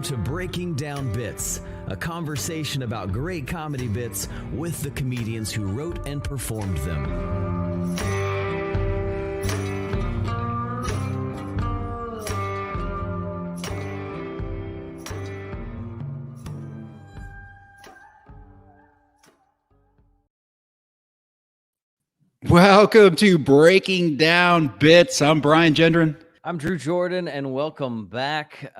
to Breaking Down Bits, a conversation about great comedy bits with the comedians who wrote and performed them. Welcome to Breaking Down Bits. I'm Brian Gendron. I'm Drew Jordan, and welcome back.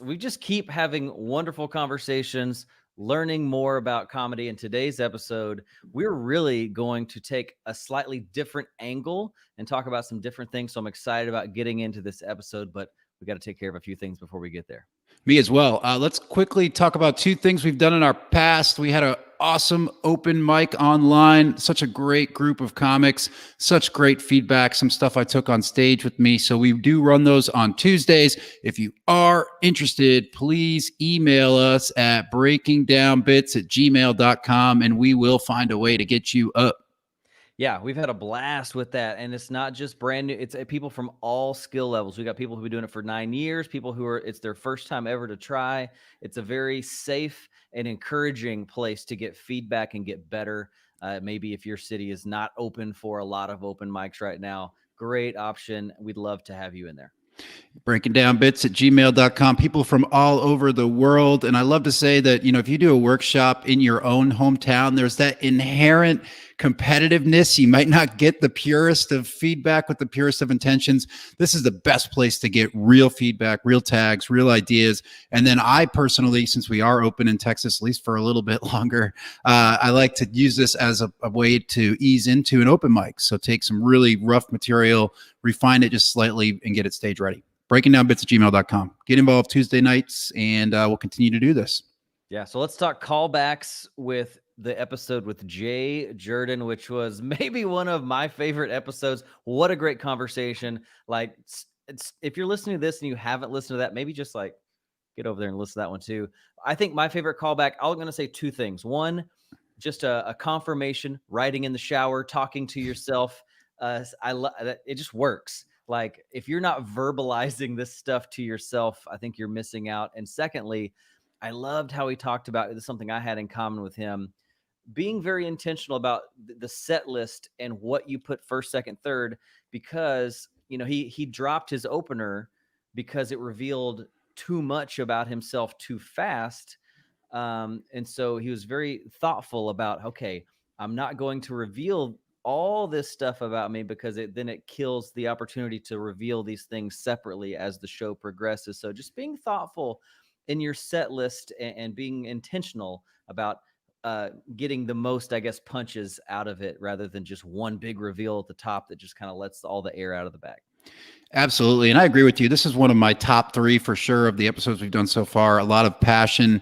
We just keep having wonderful conversations, learning more about comedy. In today's episode, we're really going to take a slightly different angle and talk about some different things. So I'm excited about getting into this episode, but we got to take care of a few things before we get there. Me as well. Let's quickly talk about two things we've done in our past. We had an awesome open mic online, such a great group of comics, such great feedback, some stuff I took on stage with me. So we do run those on Tuesdays. If you are interested, please email us at breakingdownbits@gmail.com and we will find a way to get you up. Yeah, we've had a blast with that. And it's not just brand new. It's people from all skill levels. We got people who've been doing it for 9 years, people who it's their first time ever to try. It's a very safe and encouraging place to get feedback and get better. Maybe if your city is not open for a lot of open mics right now, great option. We'd love to have you in there. breakingdownbits@gmail.com. People from all over the world. And I love to say that, if you do a workshop in your own hometown, there's that inherent competitiveness. You might not get the purest of feedback with the purest of intentions. This is the best place to get real feedback, real tags, real ideas. And then I personally, since we are open in Texas, at least for a little bit longer, I like to use this as a way to ease into an open mic. So take some really rough material, refine it just slightly, and get it stage ready. breakingdownbits@gmail.com. Get involved Tuesday nights, and we'll continue to do this. Yeah, so let's talk callbacks with the episode with Jay Jordan, which was maybe one of my favorite episodes. What a great conversation. Like, if you're listening to this and you haven't listened to that, maybe just like get over there and listen to that one too. I think my favorite callback, I'm going to say two things. One, just a confirmation, writing in the shower, talking to yourself. It just works. Like, if you're not verbalizing this stuff to yourself, I think you're missing out. And secondly, I loved how he talked about, this is something I had in common with him, being very intentional about the set list and what you put first, second, third, because, he dropped his opener because it revealed too much about himself too fast. And so he was very thoughtful about, okay, I'm not going to reveal all this stuff about me because then it kills the opportunity to reveal these things separately as the show progresses. So just being thoughtful in your set list and being intentional about getting the most, punches out of it rather than just one big reveal at the top that just kind of lets all the air out of the bag. Absolutely. And I agree with you. This is one of my top 3 for sure of the episodes we've done so far. A lot of passion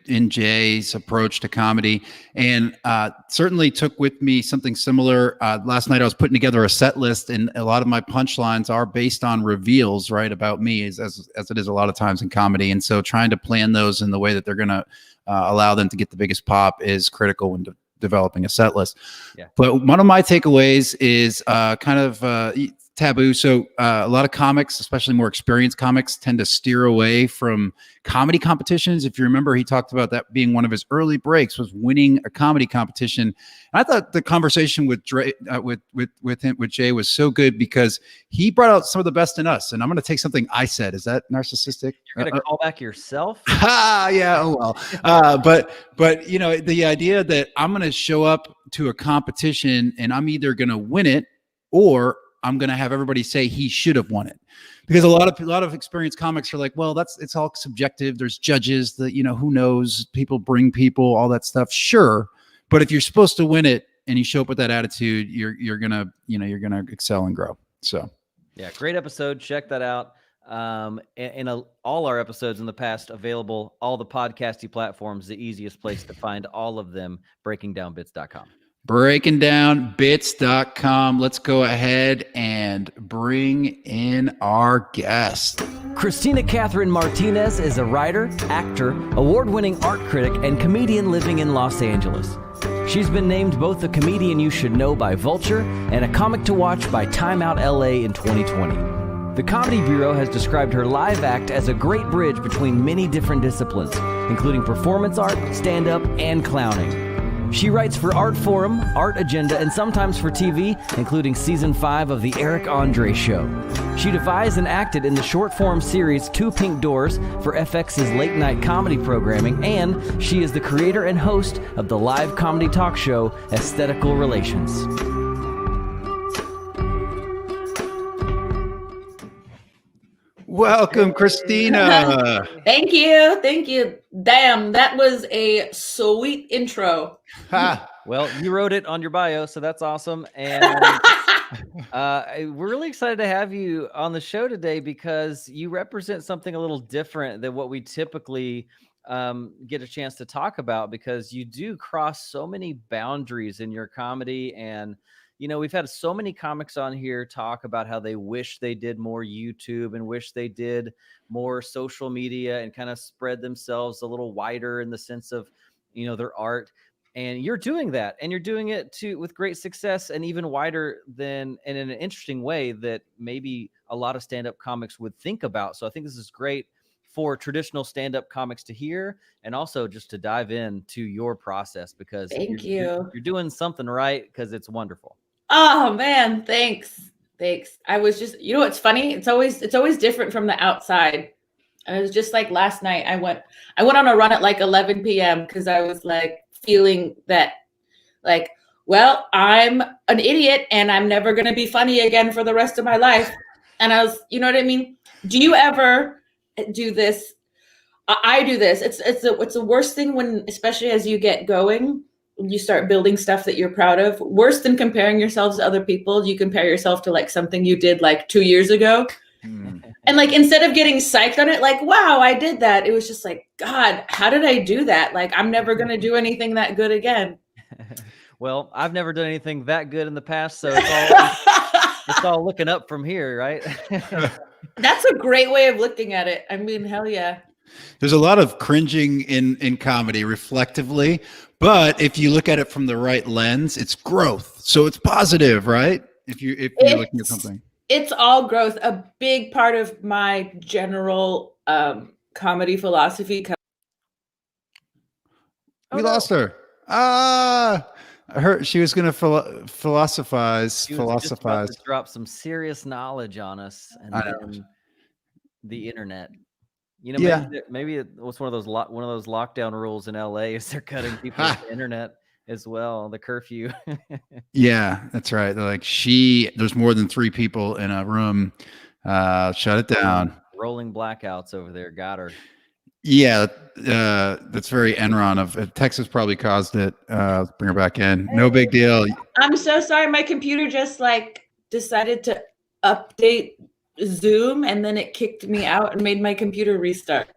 in Jay's approach to comedy, and certainly took with me something similar. Last night I was putting together a set list, and a lot of my punchlines are based on reveals, right, about me as it is a lot of times in comedy. And so trying to plan those in the way that they're going to allow them to get the biggest pop is critical when developing a set list. Yeah. But one of my takeaways is kind of taboo. So a lot of comics, especially more experienced comics, tend to steer away from comedy competitions. If you remember, he talked about that being one of his early breaks, was winning a comedy competition. And I thought the conversation with Jay was so good because he brought out some of the best in us. And I'm going to take something I said. Is that narcissistic? You're going to call back yourself? Yeah. Oh, well. But the idea that I'm going to show up to a competition and I'm either going to win it or I'm going to have everybody say he should have won it, because a lot of experienced comics are like, well, it's all subjective. There's judges that, who knows, people bring people, all that stuff. Sure. But if you're supposed to win it and you show up with that attitude, you're going to excel and grow. So yeah, great episode. Check that out. All our episodes in the past available, all the podcasting platforms, the easiest place to find all of them, breakingdownbits.com. breakingdownbits.com. Let's go ahead and bring in our guest. Christina Catherine Martinez is a writer, actor, award-winning art critic, and comedian living in Los Angeles. She's been named both a comedian you should know by Vulture and a comic to watch by TimeOutLA in 2020. The Comedy Bureau has described her live act as a great bridge between many different disciplines, including performance art, stand-up, and clowning. She writes for Artforum, Art Agenda, and sometimes for TV, including Season 5 of The Eric Andre Show. She devised and acted in the short-form series Two Pink Doors for FX's late-night comedy programming, and she is the creator and host of the live comedy talk show Aesthetical Relations. Welcome, Christina. Thank you. Thank you. Damn, that was a sweet intro. Ha. Well, you wrote it on your bio, so that's awesome. And we're really excited to have you on the show today because you represent something a little different than what we typically get a chance to talk about, because you do cross so many boundaries in your comedy. And you know, we've had so many comics on here talk about how they wish they did more YouTube and wish they did more social media and kind of spread themselves a little wider in the sense of, you know, their art. And you're doing that, and you're doing it too with great success, and even wider than, and in an interesting way that maybe a lot of stand-up comics would think about. So I think this is great for traditional stand-up comics to hear, and also just to dive into your process, because you're doing something right, because it's wonderful. Oh man, thanks. I was just, you know what's funny? It's always different from the outside. I was just like last night, I went on a run at like 11 p.m. because I was like feeling that like, well, I'm an idiot and I'm never going to be funny again for the rest of my life. And I was, you know what I mean? Do you ever do this? I do this. It's the worst thing when, especially as you get going, you start building stuff that you're proud of. Worse than comparing yourselves to other people, you compare yourself to like something you did like 2 years ago. And like, instead of getting psyched on it, like, wow, I did that, it was just like, God, how did I do that? Like, I'm never going to do anything that good again. Well, I've never done anything that good in the past, so it's all looking up from here, right? That's a great way of looking at it. I mean, hell yeah. There's a lot of cringing in comedy reflectively, but if you look at it from the right lens, it's growth. So it's positive, right? If you're looking at something. It's all growth. A big part of my general comedy philosophy. We lost her. I heard she was going to philosophize. She was just about to drop some serious knowledge on us, and then the internet. You know, maybe it was one of those lockdown rules in LA is they're cutting people off the internet as well, the curfew. Yeah, that's right. They're like, there's more than 3 people in a room. Shut it down. Rolling blackouts over there. Got her. Yeah, that's very Enron of Texas probably caused it. Bring her back in. No big deal. I'm so sorry. My computer just like decided to update Zoom, and then it kicked me out and made my computer restart.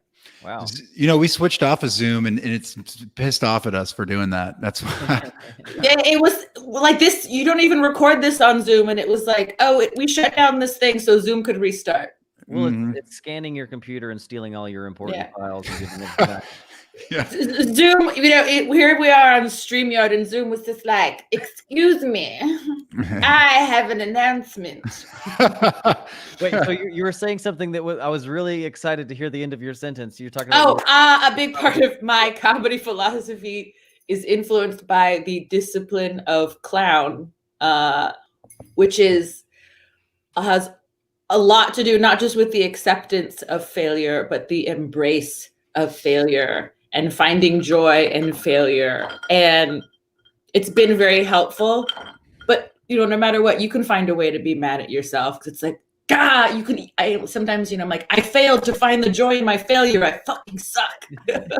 Wow. You know, we switched off of Zoom, and it's pissed off at us for doing that. That's why. Yeah, it was like this. You don't even record this on Zoom, and it was like, oh, we shut down this thing so Zoom could restart. Well, it's scanning your computer and stealing all your important files and giving them back. Yeah. Zoom, you know, here we are on StreamYard, and Zoom was just like, excuse me, I have an announcement. Wait, so you were saying something that I was really excited to hear the end of your sentence. You're talking about a big part of my comedy philosophy is influenced by the discipline of clown, which has a lot to do not just with the acceptance of failure, but the embrace of failure and finding joy in failure. And it's been very helpful. But, you know, no matter what, you can find a way to be mad at yourself. Because it's like, God, sometimes, you know, I'm like, I failed to find the joy in my failure. I fucking suck. That's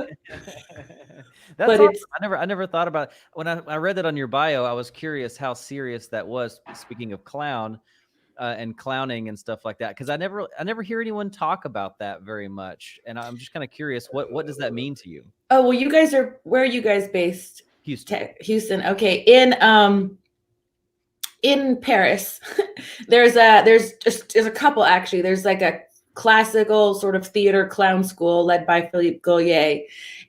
awesome. I never thought about it. When I read that on your bio, I was curious how serious that was. Speaking of clown and clowning and stuff like that, because I never hear anyone talk about that very much, and I'm just kind of curious, what does that mean to you? Oh well, where are you guys based? Houston. Okay, in Paris, there's a couple actually. There's like a classical sort of theater clown school led by Philippe Gaulier,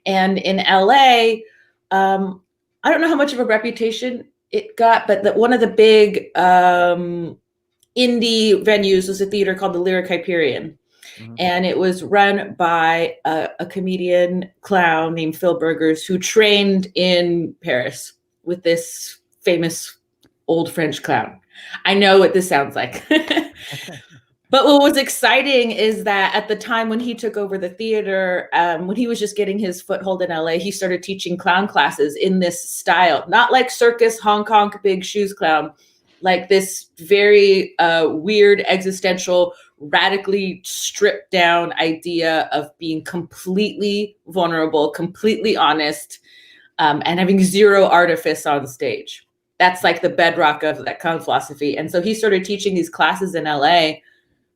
and in LA, I don't know how much of a reputation it got, but one of the big indie venues was a theater called the Lyric Hyperion. And it was run by a comedian clown named Phil Burgers, who trained in Paris with this famous old French clown. I know what this sounds like. But what was exciting is that at the time when he took over the theater, when he was just getting his foothold in LA, he started teaching clown classes in this style, not like circus, Hong Kong, big shoes clown, like this very weird, existential, radically stripped down idea of being completely vulnerable, completely honest, and having zero artifice on stage. That's like the bedrock of that clown philosophy. And so he started teaching these classes in LA.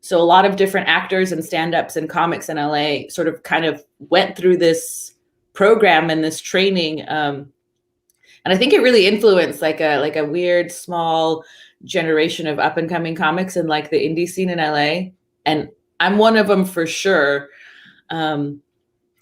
So a lot of different actors and stand-ups and comics in LA sort of kind of went through this program and this training. And I think it really influenced like a weird small generation of up and coming comics in like the indie scene in LA. And I'm one of them for sure. And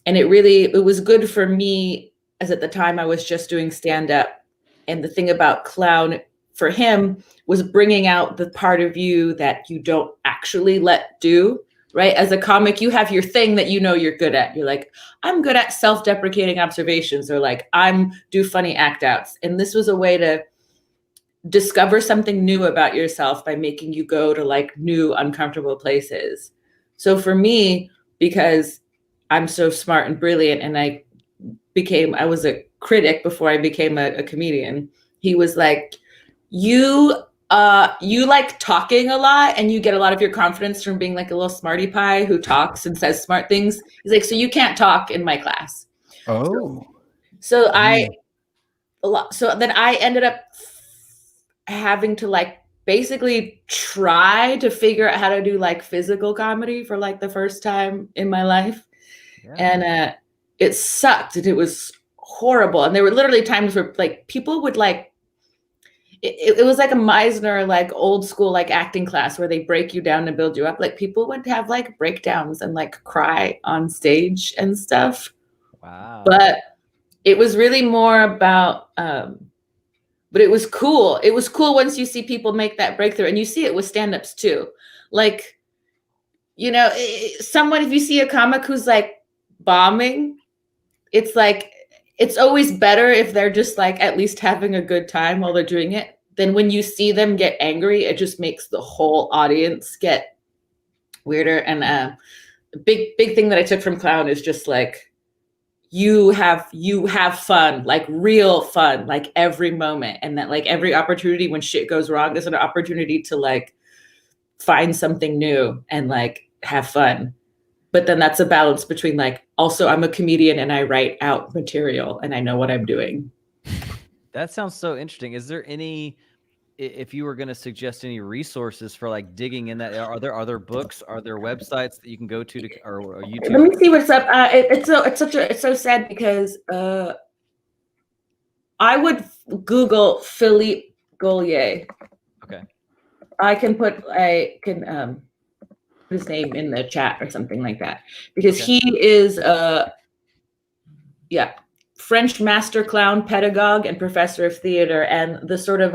it was good for me, as at the time I was just doing stand-up. And the thing about clown for him was bringing out the part of you that you don't actually let do, right? As a comic, you have your thing that you know you're good at. You're like, I'm good at self-deprecating observations, or like, do funny act outs. And this was a way to discover something new about yourself by making you go to like new, uncomfortable places. So for me, because I'm so smart and brilliant, and I was a critic before I became a comedian, he was like, you like talking a lot, and you get a lot of your confidence from being like a little smarty pie who talks and says smart things. He's like, so you can't talk in my class. Oh. So then I ended up having to like basically try to figure out how to do like physical comedy for like the first time in my life. Yeah. And it sucked, and it was horrible. And there were literally times where like people would like, it was like a Meisner, like old school, like acting class where they break you down and build you up. Like people would have like breakdowns and like cry on stage and stuff. Wow. But it was really more about, but it was cool. It was cool once you see people make that breakthrough, and you see it with stand-ups too. Like, you know, if you see a comic who's like bombing, it's like, it's always better if they're just like at least having a good time while they're doing it. Then when you see them get angry, it just makes the whole audience get weirder. And the big thing that I took from clown is just like, you have fun, like real fun, like every moment. And that like every opportunity when shit goes wrong is an opportunity to like find something new and like have fun. But then that's a balance between like, also I'm a comedian and I write out material and I know what I'm doing. That sounds so interesting. Is there any, if you were going to suggest any resources for like digging in that, are there other books, are there websites that you can go to or YouTube? Let me see what's up. It's so sad because I would Google Philippe Gaulier. Okay. I can put his name in the chat or something like that, because he is French master clown, pedagogue, and professor of theater. And the sort of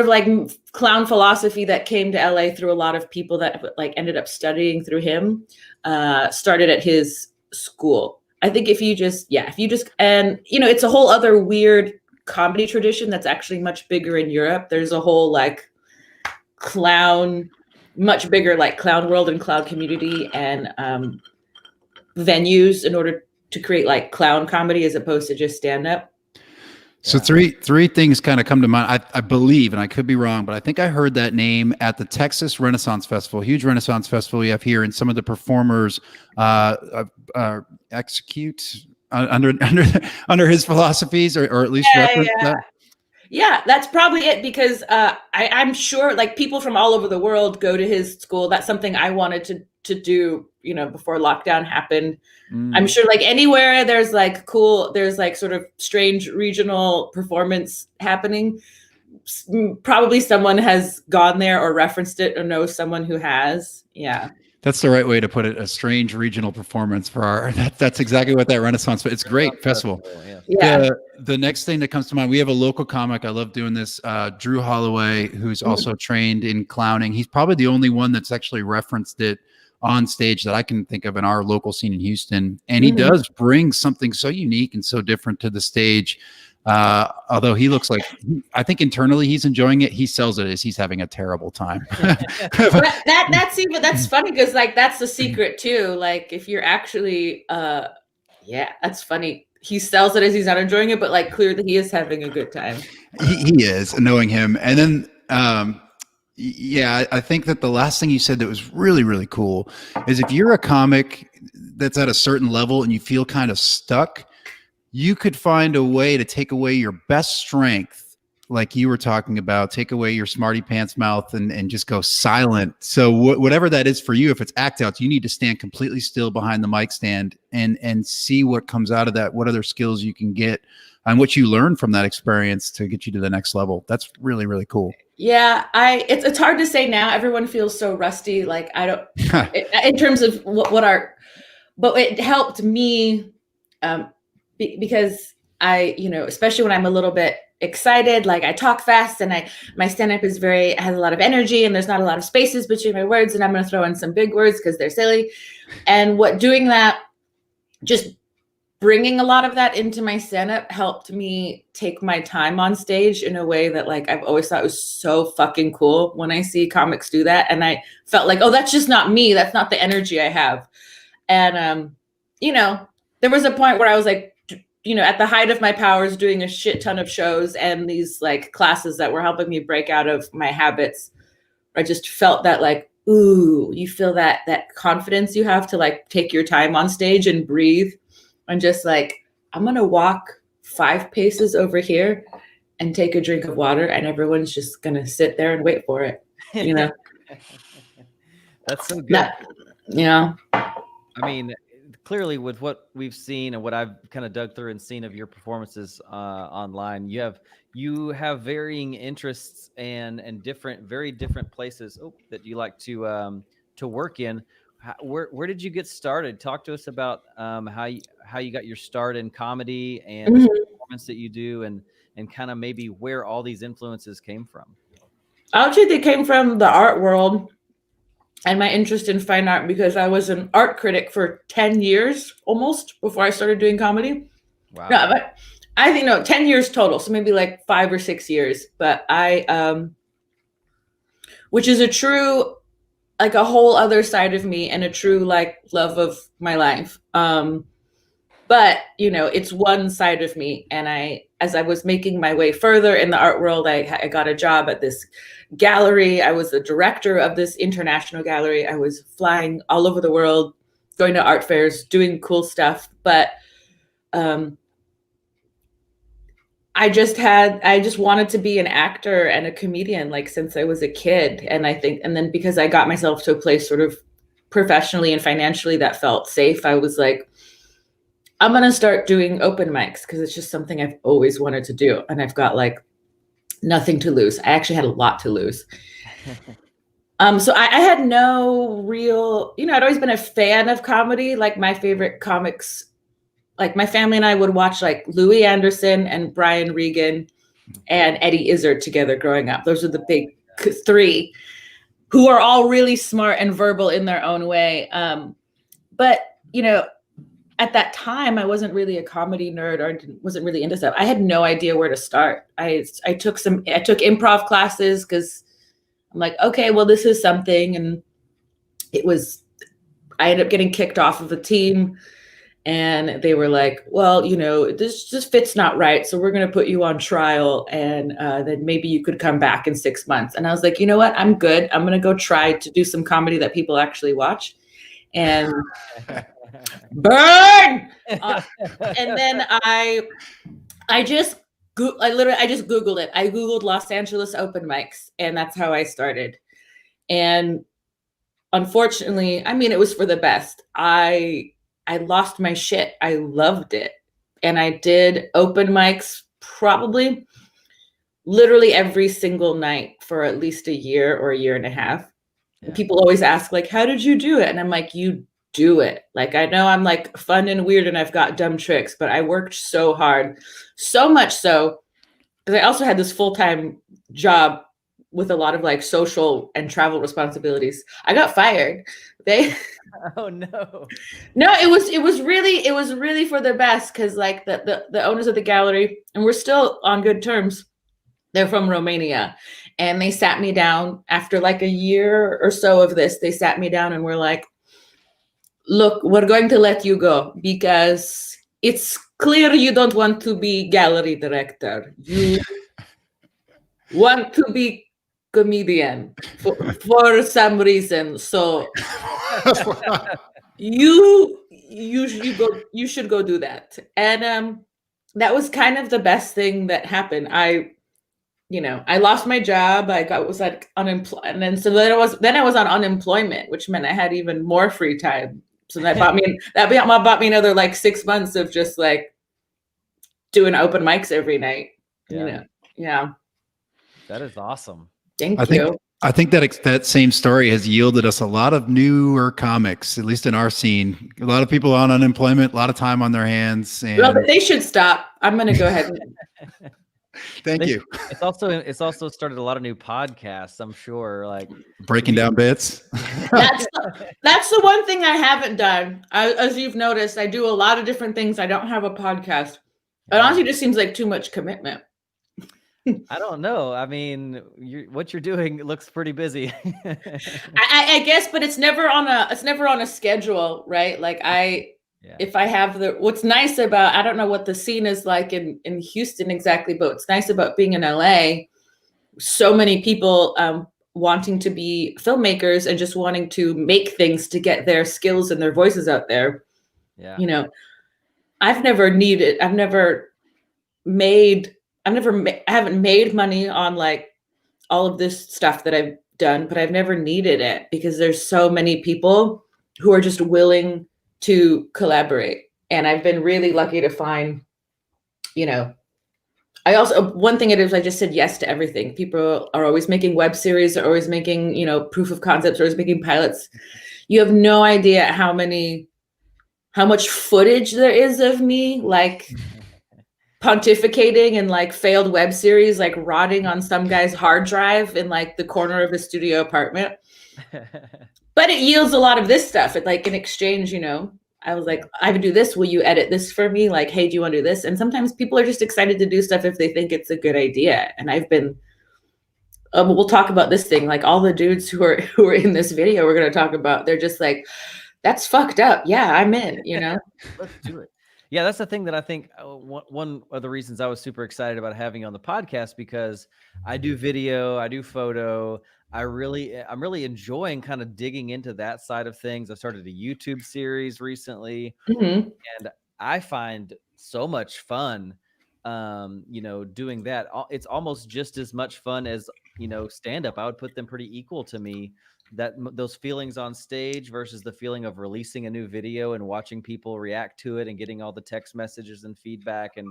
like clown philosophy that came to LA through a lot of people that like ended up studying through him started at his school. I think if you just, and you know, it's a whole other weird comedy tradition that's actually much bigger in Europe. There's a whole like much bigger like clown world and clown community and venues in order to create like clown comedy as opposed to just stand up. So three things kind of come to mind. I believe, and I could be wrong, but I think I heard that name at the Texas Renaissance Festival, huge Renaissance festival we have here, and some of the performers execute under his philosophies, or at least reference that. Yeah, that's probably it, because I'm sure like people from all over the world go to his school. That's something I wanted to do, you know, before lockdown happened. I'm sure like anywhere there's like sort of strange regional performance happening, probably someone has gone there or referenced it or knows someone who has. Yeah. That's the right way to put it. A strange regional performance for our. That's exactly what that Renaissance. But it's a great festival. Yeah. The next thing that comes to mind, we have a local comic. I love doing this. Drew Holloway, who's also trained in clowning. He's probably the only one that's actually referenced it on stage that I can think of in our local scene in Houston. And he does bring something so unique and so different to the stage. Although he looks like, I think internally he's enjoying it. He sells it as he's having a terrible time. That's funny because like that's the secret too. Like if you're actually, yeah, that's funny. He sells it as he's not enjoying it, but like clearly he is having a good time. He is, knowing him. And then, yeah, I think that the last thing you said that was really, really cool is if you're a comic that's at a certain level and you feel kind of stuck, you could find a way to take away your best strength, like you were talking about, take away your smarty pants mouth and just go silent. So whatever that is for you, if it's act outs, you need to stand completely still behind the mic stand and see what comes out of that, what other skills you can get and what you learn from that experience to get you to the next level. That's really, really cool. Yeah, it's hard to say now. Everyone feels so rusty. Like I don't, in terms of but it helped me because I, especially when I'm a little bit excited, like I talk fast and my stand-up has a lot of energy and there's not a lot of spaces between my words and I'm going to throw in some big words because they're silly. And doing that, just bringing a lot of that into my stand-up helped me take my time on stage in a way that like I've always thought was so fucking cool when I see comics do that. And I felt like, oh, that's just not me. That's not the energy I have. And, there was a point where I was like, at the height of my powers doing a shit ton of shows and these like classes that were helping me break out of my habits. I just felt that like, ooh, you feel that confidence you have to like take your time on stage and breathe and just like, I'm going to walk 5 paces over here and take a drink of water and everyone's just going to sit there and wait for it. That's so good. Yeah. I mean, clearly with what we've seen and what I've kind of dug through and seen of your performances online, you have varying interests and very different places that you like to work in. Where did you get started? Talk to us about how you got your start in comedy and the performance that you do and kind of maybe where all these influences came from. Actually, they came from the art world. And my interest in fine art because I was an art critic for 10 years almost before I started doing comedy. Wow. No, but I think 10 years total. So maybe like 5 or 6 years. But which is a true, like a whole other side of me and a true like love of my life. But, it's one side of me. And as I was making my way further in the art world, I got a job at this gallery. I was the director of this international gallery. I was flying all over the world, going to art fairs, doing cool stuff. But I just wanted to be an actor and a comedian, like since I was a kid. And then because I got myself to a place sort of professionally and financially that felt safe, I was like, I'm going to start doing open mics because it's just something I've always wanted to do. And I've got like nothing to lose. I actually had a lot to lose. So I had no real, I'd always been a fan of comedy. Like my favorite comics, like my family and I would watch like Louis Anderson and Brian Regan and Eddie Izzard together growing up. Those are the big 3 who are all really smart and verbal in their own way. But, at that time, I wasn't really a comedy nerd or wasn't really into stuff. I had no idea where to start. I took improv classes because I'm like, okay, well, this is something. And I ended up getting kicked off of a team and they were like, well, this just fit's not right. So we're going to put you on trial and then maybe you could come back in 6 months. And I was like, you know what? I'm good. I'm going to go try to do some comedy that people actually watch. And burn. And then I just Googled it. I Googled Los Angeles open mics and that's how I started. And unfortunately, it was for the best. I lost my shit. I loved it. And I did open mics probably literally every single night for at least a year or a year and a half. Yeah. People always ask like, how did you do it? And I'm like, you do it. Like, I know I'm like fun and weird and I've got dumb tricks, but I worked so hard, so much so, because I also had this full-time job with a lot of like social and travel responsibilities. I got fired. They Oh no. No, it was really for the best, because like the owners of the gallery, and we're still on good terms. They're from Romania, and they sat me down after like a year or so of this. They sat me down and were like, "Look, we're going to let you go because it's clear you don't want to be gallery director. You want to be comedian for some reason. So you should go do that." And that was kind of the best thing that happened. I lost my job. Was like unemployed, and then I was on unemployment, which meant I had even more free time. So that bought me another like 6 months of just like doing open mics every night. Yeah. Yeah. That is awesome. Thank you. I think that same story has yielded us a lot of newer comics, at least in our scene. A lot of people on unemployment, a lot of time on their hands. And Well, but they should stop. I'm going to go ahead. thank you. It's also started a lot of new podcasts, I'm sure. Like Breaking down bits. That's the one thing I haven't done. As you've noticed, I do a lot of different things. I don't have a podcast. It honestly just seems like too much commitment. I don't know. I mean, what you're doing looks pretty busy. I guess, but it's never on a schedule, right? Like if I have what's nice about, I don't know what the scene is like in Houston exactly, but what's nice about being in LA, so many people wanting to be filmmakers and just wanting to make things to get their skills and their voices out there. Yeah. I haven't made money on like all of this stuff that I've done, but I've never needed it because there's so many people who are just willing to collaborate. And I've been really lucky to find, one thing it is, I just said yes to everything. People are always making web series, are always making, proof of concepts, are always making pilots. You have no idea how much footage there is of me, like pontificating in like failed web series, like rotting on some guy's hard drive in like the corner of his studio apartment. But it yields a lot of this stuff. It like in exchange, I was like, I would do this. Will you edit this for me? Like, hey, do you want to do this? And sometimes people are just excited to do stuff if they think it's a good idea. And I've been, we'll talk about this thing. Like all the dudes who are in this video, we're going to talk about, they're just like, that's fucked up. Yeah, I'm in, Let's do it. Yeah, that's the thing that I think one of the reasons I was super excited about having you on the podcast, because I do video, I do photo. I'm really enjoying kind of digging into that side of things. I started a YouTube series recently, and I find so much fun, doing that. It's almost just as much fun as, stand-up. I would put them pretty equal to me. Those feelings on stage versus the feeling of releasing a new video and watching people react to it and getting all the text messages and feedback. And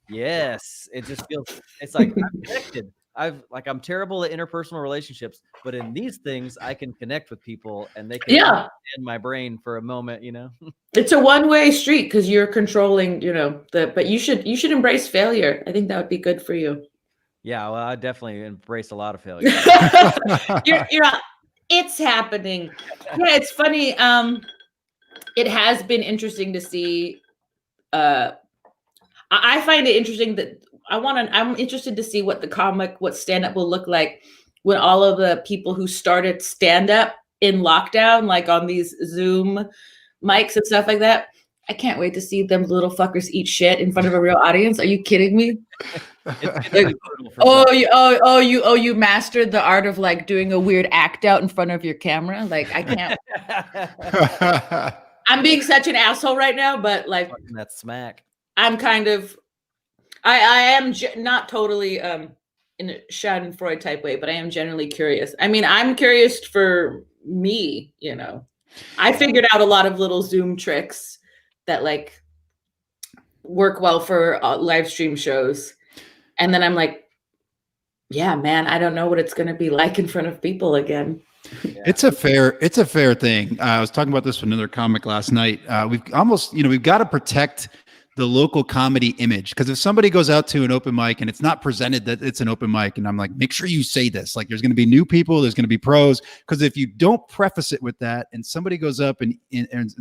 yes, it just feels, it's like I'm connected. I'm terrible at interpersonal relationships, but in these things I can connect with people and they can understand my brain for a moment, It's a one-way street because you're controlling, but you should embrace failure. I think that would be good for you. Yeah, well, I definitely embrace a lot of failure. It's happening. Yeah, it's funny. It has been interesting to see. I find it interesting that I'm interested to see what stand-up will look like when all of the people who started stand-up in lockdown, like on these Zoom mics and stuff like that. I can't wait to see them little fuckers eat shit in front of a real audience. Are you kidding me? You mastered the art of like doing a weird act out in front of your camera. Like I can't. I'm being such an asshole right now, but like that smack. I'm kind of. I am not totally in a Schadenfreude type way, but I am generally curious. I mean, I'm curious for me. I figured out a lot of little Zoom tricks that like work well for live stream shows. And then I'm like, yeah, man, I don't know what it's going to be like in front of people again. Yeah. It's a fair thing. I was talking about this with another comic last night. We've got to protect the local comedy image, because if somebody goes out to an open mic and it's not presented that it's an open mic, and I'm like, make sure you say this, like there's going to be new people, there's going to be pros, because if you don't preface it with that and somebody goes up and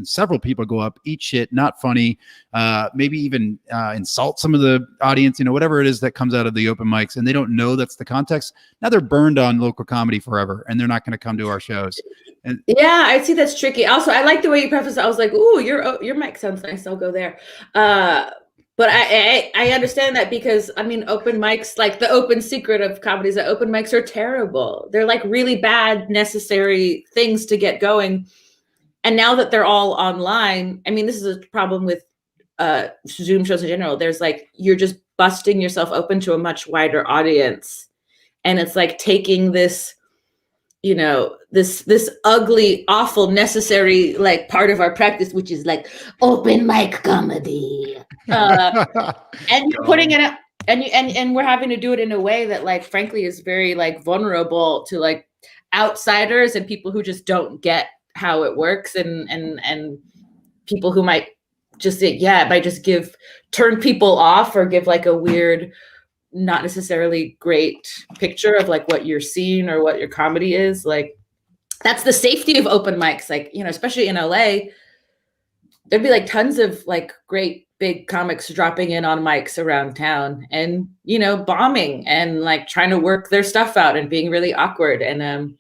several people go up, eat shit, not funny, maybe even insult some of the audience, whatever it is that comes out of the open mics, and they don't know that's the context, now they're burned on local comedy forever, and they're not going to come to our shows. And yeah, I see that's tricky. Also, I like the way you preface it. I was like, "Ooh, your mic sounds nice. I'll go there." But I understand that, because I mean, open mics, like the open secret of comedy is that open mics are terrible. They're like really bad, necessary things to get going. And now that they're all online, I mean, this is a problem with Zoom shows in general. There's like, you're just busting yourself open to a much wider audience, and it's like taking this, this ugly, awful, necessary, like part of our practice, which is like open mic comedy, and you're putting it up, and we're having to do it in a way that, like, frankly, is very like vulnerable to like outsiders and people who just don't get how it works, and people who might just say, yeah, it might just turn people off or give like a weird, not necessarily great picture of like what you're seeing or what your comedy is. Like, that's the safety of open mics. Like, especially in LA, there'd be like tons of like great big comics dropping in on mics around town and, bombing and like trying to work their stuff out and being really awkward. And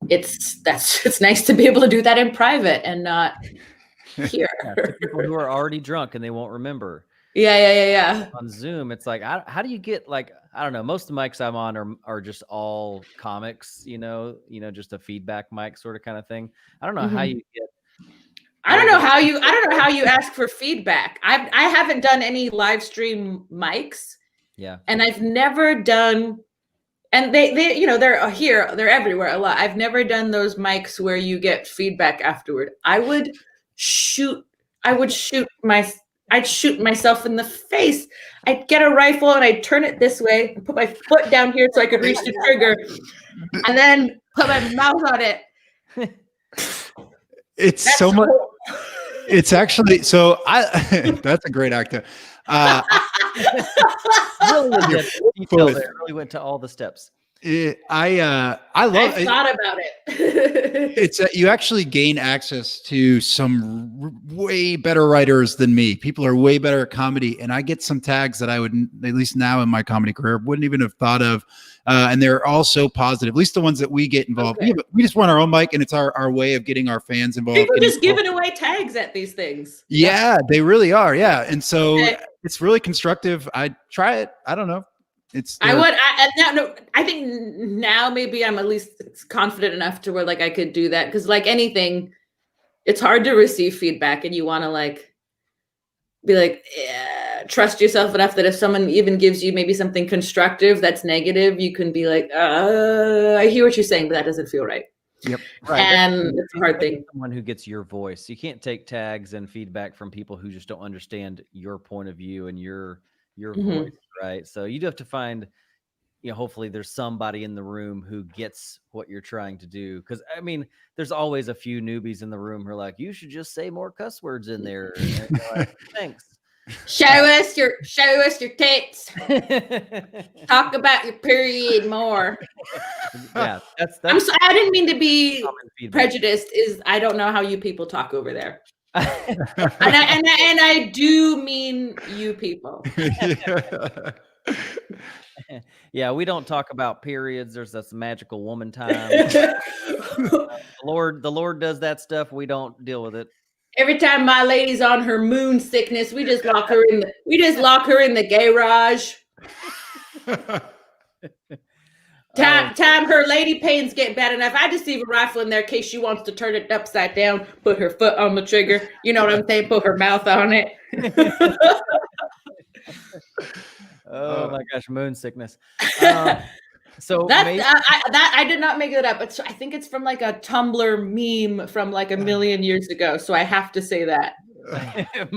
it's nice to be able to do that in private and not here. Yeah, to people who are already drunk and they won't remember. Yeah. On Zoom, it's like, how do you get, like, I don't know, most of the mics I'm on are just all comics, just a feedback mic sort of kind of thing. I don't know how you get. I don't know how you ask for feedback. I haven't done any live stream mics. Yeah. And I've never done, and they they're here, they're everywhere a lot. I've never done those mics where you get feedback afterward. I'd shoot myself in the face. I'd get a rifle and I'd turn it this way and put my foot down here so I could reach the trigger, and then put my mouth on it. That's so much. It's actually, so that's a great actor. Really went to all the steps. I love it. Thought about it. It's you actually gain access to some way better writers than me. People are way better at comedy, and I get some tags that I would, at least now in my comedy career, wouldn't even have thought of. And they're all so positive, at least the ones that we get involved. Okay. We just want our own mic, and it's our way of getting our fans involved. People are just giving away tags at these things. Yeah, they really are. Yeah. And so it's really constructive. I'd try it. I don't know. I think now maybe I'm at least confident enough to where like I could do that, because like anything, it's hard to receive feedback, and you want to like be like, trust yourself enough that if someone even gives you maybe something constructive that's negative, you can be like, I hear what you're saying, but that doesn't feel right. Yep. Right. And it's a hard thing. Someone who gets your voice. You can't take tags and feedback from people who just don't understand your point of view and your voice, right? So you do have to find, hopefully there's somebody in the room who gets what you're trying to do. Because I mean, there's always a few newbies in the room who are like, you should just say more cuss words in there. And you're like, thanks. Show us your tits. Talk about your period more. Yeah, that's I didn't mean to be prejudiced. I don't know how you people talk over there. and I do mean you people. Yeah, we don't talk about periods. There's this magical woman time. The Lord does that stuff. We don't deal with it. Every time my lady's on her moon sickness, we just lock her in the garage. Time her lady pains get bad enough, I just leave a rifle in there in case she wants to turn it upside down, put her foot on the trigger. You know what I'm saying? Put her mouth on it. Oh my gosh, moon sickness. So I did not make it up. I think it's from like a Tumblr meme from like a million years ago. So I have to say that.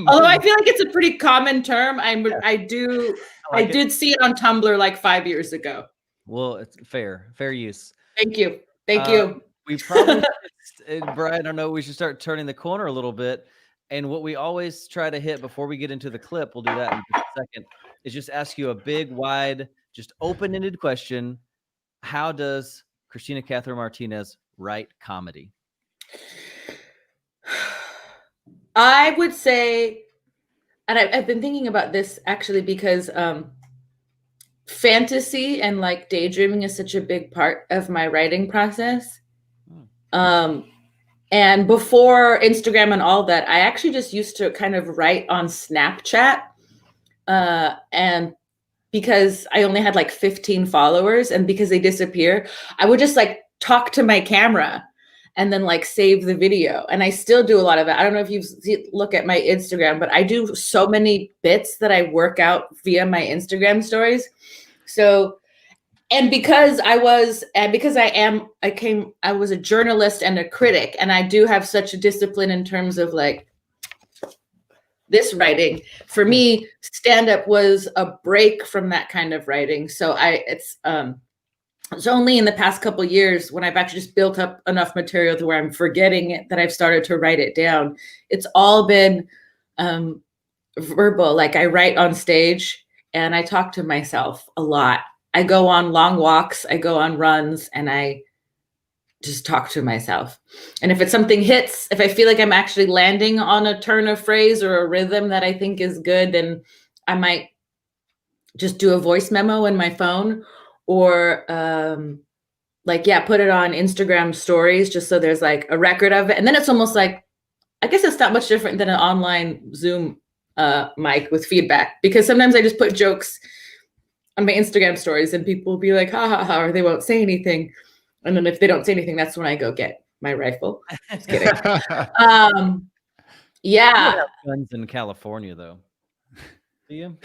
Although I feel like it's a pretty common term. I did see it on Tumblr like 5 years ago. Well, it's fair use. Thank you. Thank you. We probably, Brian, I don't know, we should start turning the corner a little bit. And what we always try to hit before we get into the clip, we'll do that in just a second, is just ask you a big, wide, just open-ended question. How does Christina Catherine Martinez write comedy? I would say, and I've been thinking about this actually because fantasy and like daydreaming is such a big part of my writing process. And before Instagram and all that, I actually just used to kind of write on Snapchat. And because I only had like 15 followers and because they disappear, I would just like talk to my camera and then like save the video. And I still do a lot of it. I don't know if you look at my Instagram, but I do so many bits that I work out via my Instagram stories. So, and because I was a journalist and a critic, and I do have such a discipline in terms of like this writing. For me, stand-up was a break from that kind of writing. So it's only in the past couple of years when I've actually just built up enough material to where I'm forgetting it that I've started to write it down. It's all been verbal. Like I write on stage and I talk to myself a lot. I go on long walks, I go on runs, and I just talk to myself. And if it's something hits, if I feel like I'm actually landing on a turn of phrase or a rhythm that I think is good, then I might just do a voice memo in my phone or put it on Instagram stories just so there's like a record of it. And then it's almost like, I guess it's not much different than an online Zoom mic with feedback, because sometimes I just put jokes on my Instagram stories and people will be like, ha ha ha, or they won't say anything. And then if they don't say anything, that's when I go get my rifle. Just kidding. Yeah. Guns in California though. Do you?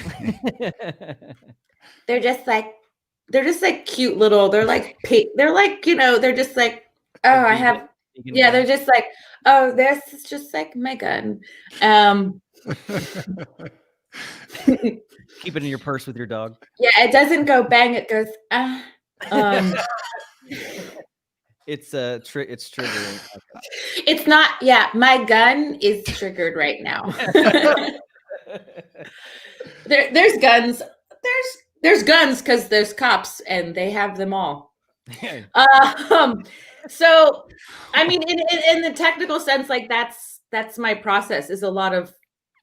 They're just like cute little, they're like, they're just like, oh, I have, yeah, they're just like, oh, this is just like my gun. Keep it in your purse with your dog. Yeah, it doesn't go bang, it goes It's triggering. It's not, yeah, my gun is triggered right now. There's guns. There's guns because there's cops and they have them all. So I mean, in the technical sense, like that's my process, is a lot of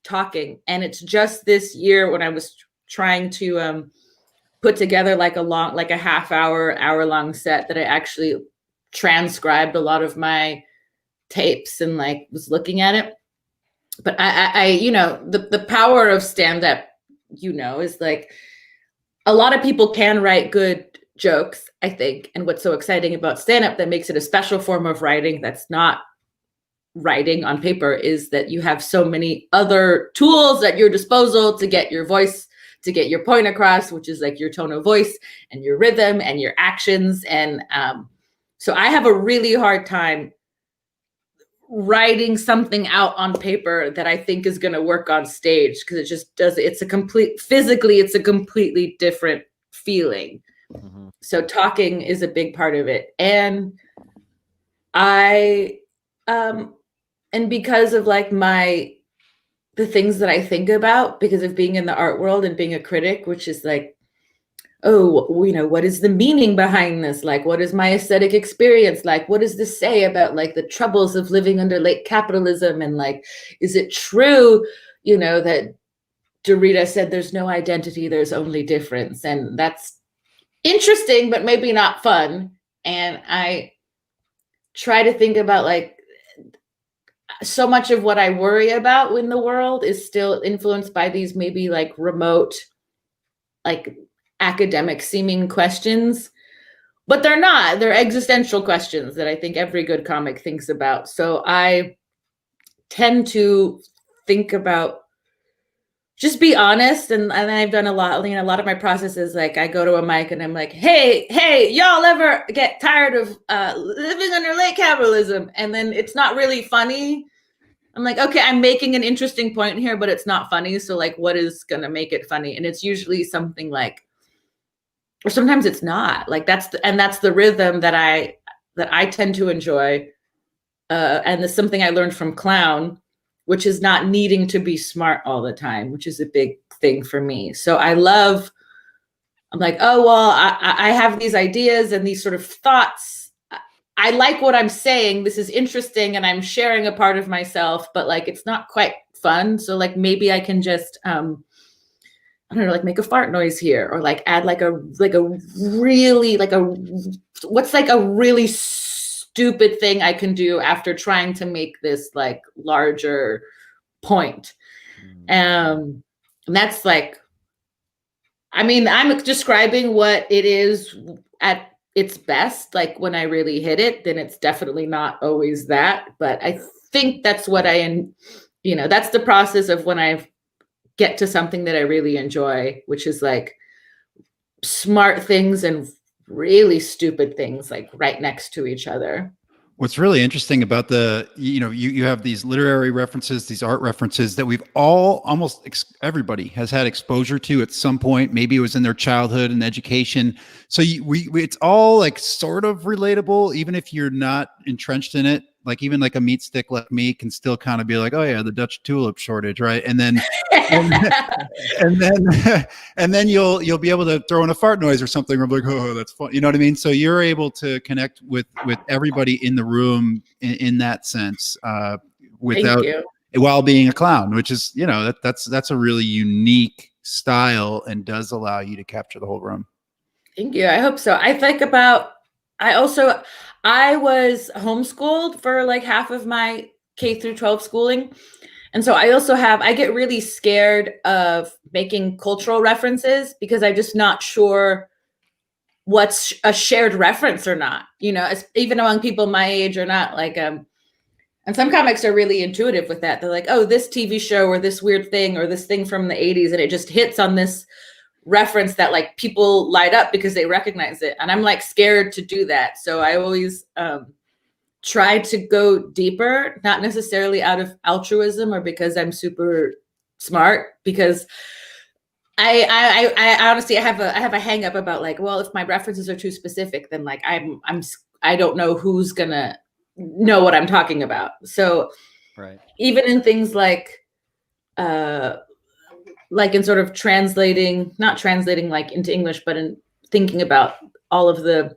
talking. And it's just this year when I was trying to put together like a half hour long set that I actually transcribed a lot of my tapes and like was looking at it. But I the power of stand-up, is like a lot of people can write good jokes, I think. And what's so exciting about stand-up that makes it a special form of writing that's not writing on paper is that you have so many other tools at your disposal to get your voice, to get your point across, which is like your tone of voice and your rhythm and your actions. And so I have a really hard time writing something out on paper that I think is going to work on stage, because it just does. It's a completely different feeling. Mm-hmm. So talking is a big part of it. And and because of like the things that I think about, because of being in the art world and being a critic, which is like, oh, what is the meaning behind this? Like, what is my aesthetic experience like? What does this say about like the troubles of living under late capitalism? And like, is it true, that Derrida said there's no identity, there's only difference? And that's interesting, but maybe not fun. And I try to think about like, so much of what I worry about in the world is still influenced by these maybe like remote, like academic seeming questions, but they're not. They're existential questions that I think every good comic thinks about. So I tend to think about, just be honest. And I've done a lot, a lot of my process is like, I go to a mic and I'm like, hey, y'all ever get tired of living under late capitalism? And then it's not really funny. I'm like, okay, I'm making an interesting point here, but it's not funny. So like, what is going to make it funny? And it's usually something like, or sometimes it's not. Like that's the rhythm that I tend to enjoy. And it's something I learned from clown, which is not needing to be smart all the time, which is a big thing for me. So I'm like, oh, well, I have these ideas and these sort of thoughts. I like what I'm saying. This is interesting. And I'm sharing a part of myself, but like, it's not quite fun. So like, maybe I can just, I don't know, like make a fart noise here, or like add like a really what's like a really stupid thing I can do after trying to make this like larger point. And that's like, I mean, I'm describing what it is at its best. Like when I really hit it, then it's definitely not always that. But I think that's what that's the process of when I get to something that I really enjoy, which is like smart things and really stupid things like right next to each other. What's really interesting about you have these literary references, these art references that we've all, everybody has had exposure to at some point. Maybe it was in their childhood and education. So it's all like sort of relatable, even if you're not entrenched in it. Like even like a meat stick like me can still kind of be like, oh yeah, the Dutch tulip shortage, right? And then and then you'll be able to throw in a fart noise or something. Or like, oh, that's fun. You know what I mean? So you're able to connect with everybody in the room in that sense, without while being a clown, which is that's a really unique style and does allow you to capture the whole room. Thank you. I hope so. I was homeschooled for like half of my K through 12 schooling. And so I get really scared of making cultural references because I'm just not sure what's a shared reference or not, even among people my age or not. Like, and some comics are really intuitive with that. They're like, oh, this TV show or this weird thing or this thing from the 80s. And it just hits on this reference that like people light up because they recognize it. And I'm like scared to do that. So I always try to go deeper, not necessarily out of altruism or because I'm super smart, because I honestly, I have a hang up about like, well, if my references are too specific, then like I don't know who's gonna know what I'm talking about. So right. Even in things like in sort of not translating like into English, but in thinking about all of the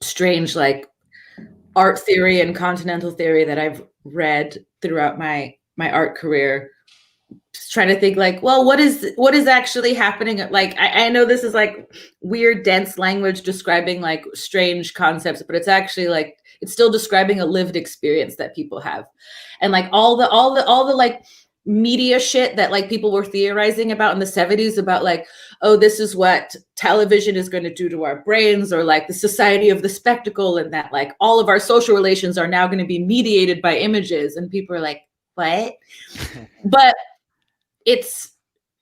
strange like art theory and continental theory that I've read throughout my art career, just trying to think like, well, what is actually happening? Like, I know this is like weird, dense language describing like strange concepts, but it's actually like, it's still describing a lived experience that people have. And like all the like media shit that like people were theorizing about in the 70s about like, oh, this is what television is going to do to our brains, or like the society of the spectacle, and that like all of our social relations are now going to be mediated by images. And people are like, what? But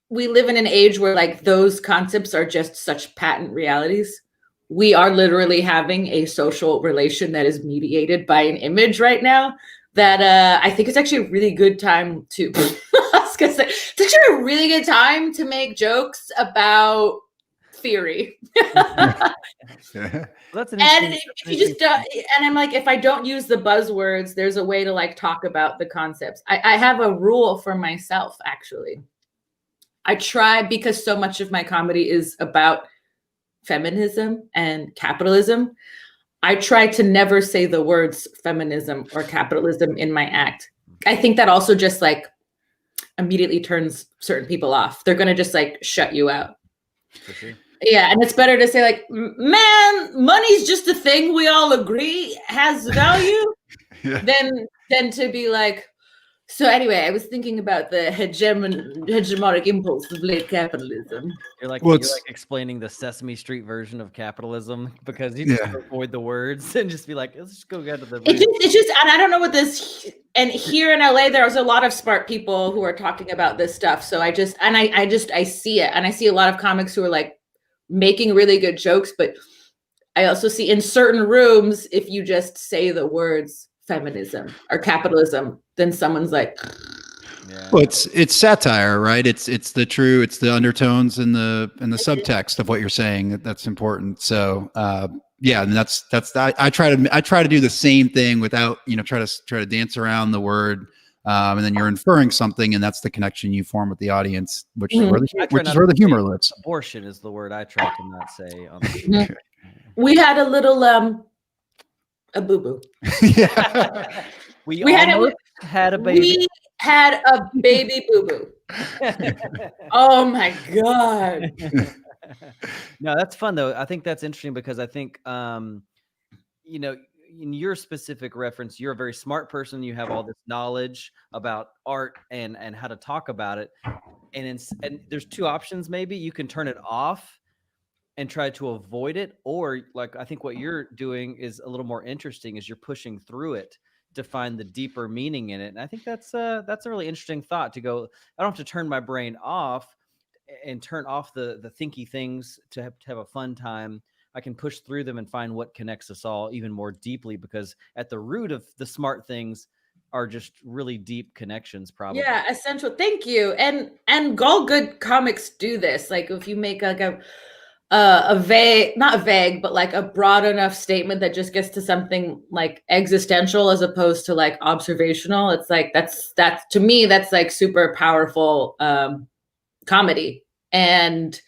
we live in an age where like those concepts are just such patent realities. We are literally having a social relation that is mediated by an image right now. That I think it's actually a really good time to I was gonna say, it's actually a really good time to make jokes about theory. That's an and if you just and I'm like, if I don't use the buzzwords, there's a way to like talk about the concepts. I have a rule for myself, actually. I try, because so much of my comedy is about feminism and capitalism, I try to never say the words feminism or capitalism in my act. I think that also just like immediately turns certain people off. They're going to just like shut you out. For sure. Yeah. And it's better to say like, man, money's just a thing we all agree has value than to be like, so anyway, I was thinking about the hegemonic impulse of late capitalism. You're like explaining the Sesame Street version of capitalism, because you just avoid the words and just be like, let's just go get to the. It's just, and I don't know what this. And here in LA, there's a lot of smart people who are talking about this stuff. So I see it, and I see a lot of comics who are like making really good jokes. But I also see in certain rooms, if you just say the words feminism or capitalism, then someone's like, Yeah. Well, it's satire, right? It's the undertones and the subtext of what you're saying that's important. So yeah, and that's I try to do the same thing without try to dance around the word, and then you're inferring something, and that's the connection you form with the audience, which is where the humor lives. Abortion is the word I try to not say on the Mhm. We had a little a boo boo. Yeah. we had a baby. We had a baby boo boo. Oh my God. No, that's fun though. I think that's interesting because I think in your specific reference, you're a very smart person. You have all this knowledge about art and how to talk about it. And there's two options. Maybe you can turn it off and try to avoid it, or like I think what you're doing is a little more interesting, is you're pushing through it to find the deeper meaning in it. And I think that's a really interesting thought, to go, I don't have to turn my brain off and turn off the thinky things to have a fun time. I can push through them and find what connects us all even more deeply, because at the root of the smart things are just really deep connections, probably. Yeah, essential. Thank you. And all good comics do this. Like if you make like a vague, not vague, but like a broad enough statement that just gets to something like existential as opposed to like observational, it's like that's to me, that's like super powerful comedy. And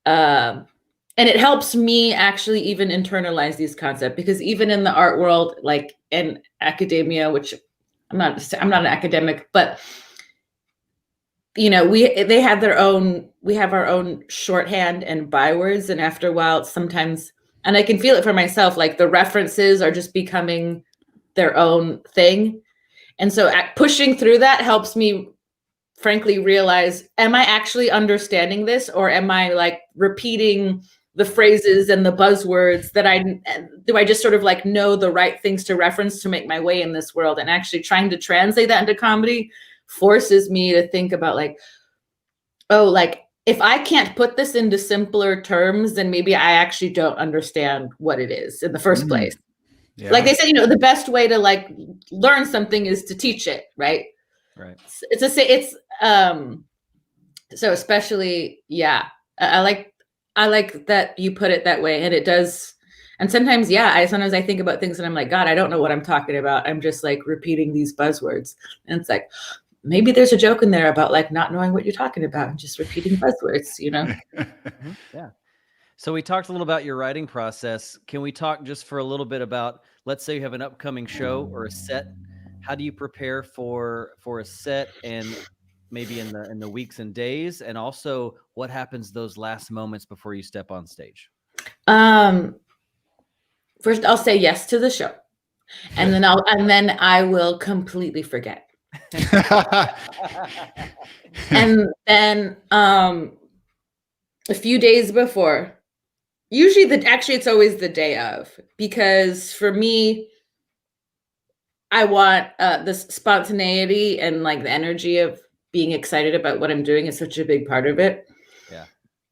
it helps me actually even internalize these concepts, because even in the art world, like in academia, which I'm not an academic, but we have we have our own shorthand and bywords. And after a while, sometimes, and I can feel it for myself, like the references are just becoming their own thing. And so pushing through that helps me frankly realize, am I actually understanding this, or am I like repeating the phrases and the buzzwords do I just sort of like know the right things to reference to make my way in this world? And actually trying to translate that into comedy forces me to think about like, oh, like if I can't put this into simpler terms, then maybe I actually don't understand what it is in the first place. Yeah. Like they said, the best way to like learn something is to teach it, right? Right. So especially, yeah, I like that you put it that way, and it does. And sometimes, yeah, sometimes I think about things and I'm like, God, I don't know what I'm talking about. I'm just like repeating these buzzwords. And it's like, maybe there's a joke in there about like not knowing what you're talking about and just repeating buzzwords, Yeah. So we talked a little about your writing process. Can we talk just for a little bit about, let's say you have an upcoming show or a set. How do you prepare for a set, and maybe in the weeks and days, and also what happens those last moments before you step on stage? First I'll say yes to the show, and then I will completely forget. And then a few days before, usually it's always the day of, because for me, I want the spontaneity and like the energy of being excited about what I'm doing is such a big part of it. Yeah.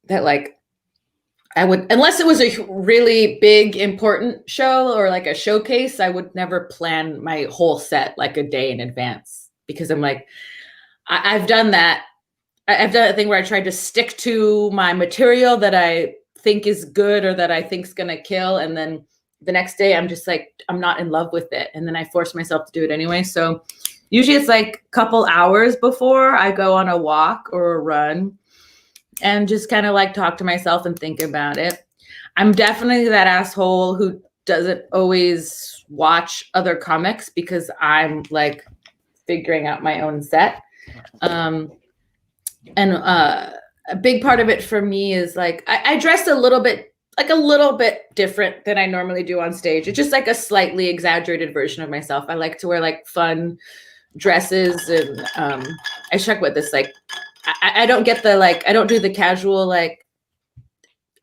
That like I would, unless it was a really big, important show or like a showcase, I would never plan my whole set like a day in advance, because I'm like, I've done that. I've done a thing where I tried to stick to my material that I think is good or that I think is going to kill. And then the next day I'm just like, I'm not in love with it. And then I force myself to do it anyway. So usually it's like a couple hours before I go on a walk or a run and just kind of like talk to myself and think about it. I'm definitely that asshole who doesn't always watch other comics because I'm like figuring out my own set. And a big part of it for me is like, I dress a little bit different than I normally do on stage. It's just like a slightly exaggerated version of myself. I like to wear like fun dresses, and I check with this, like, I don't get the, like, I don't do the casual like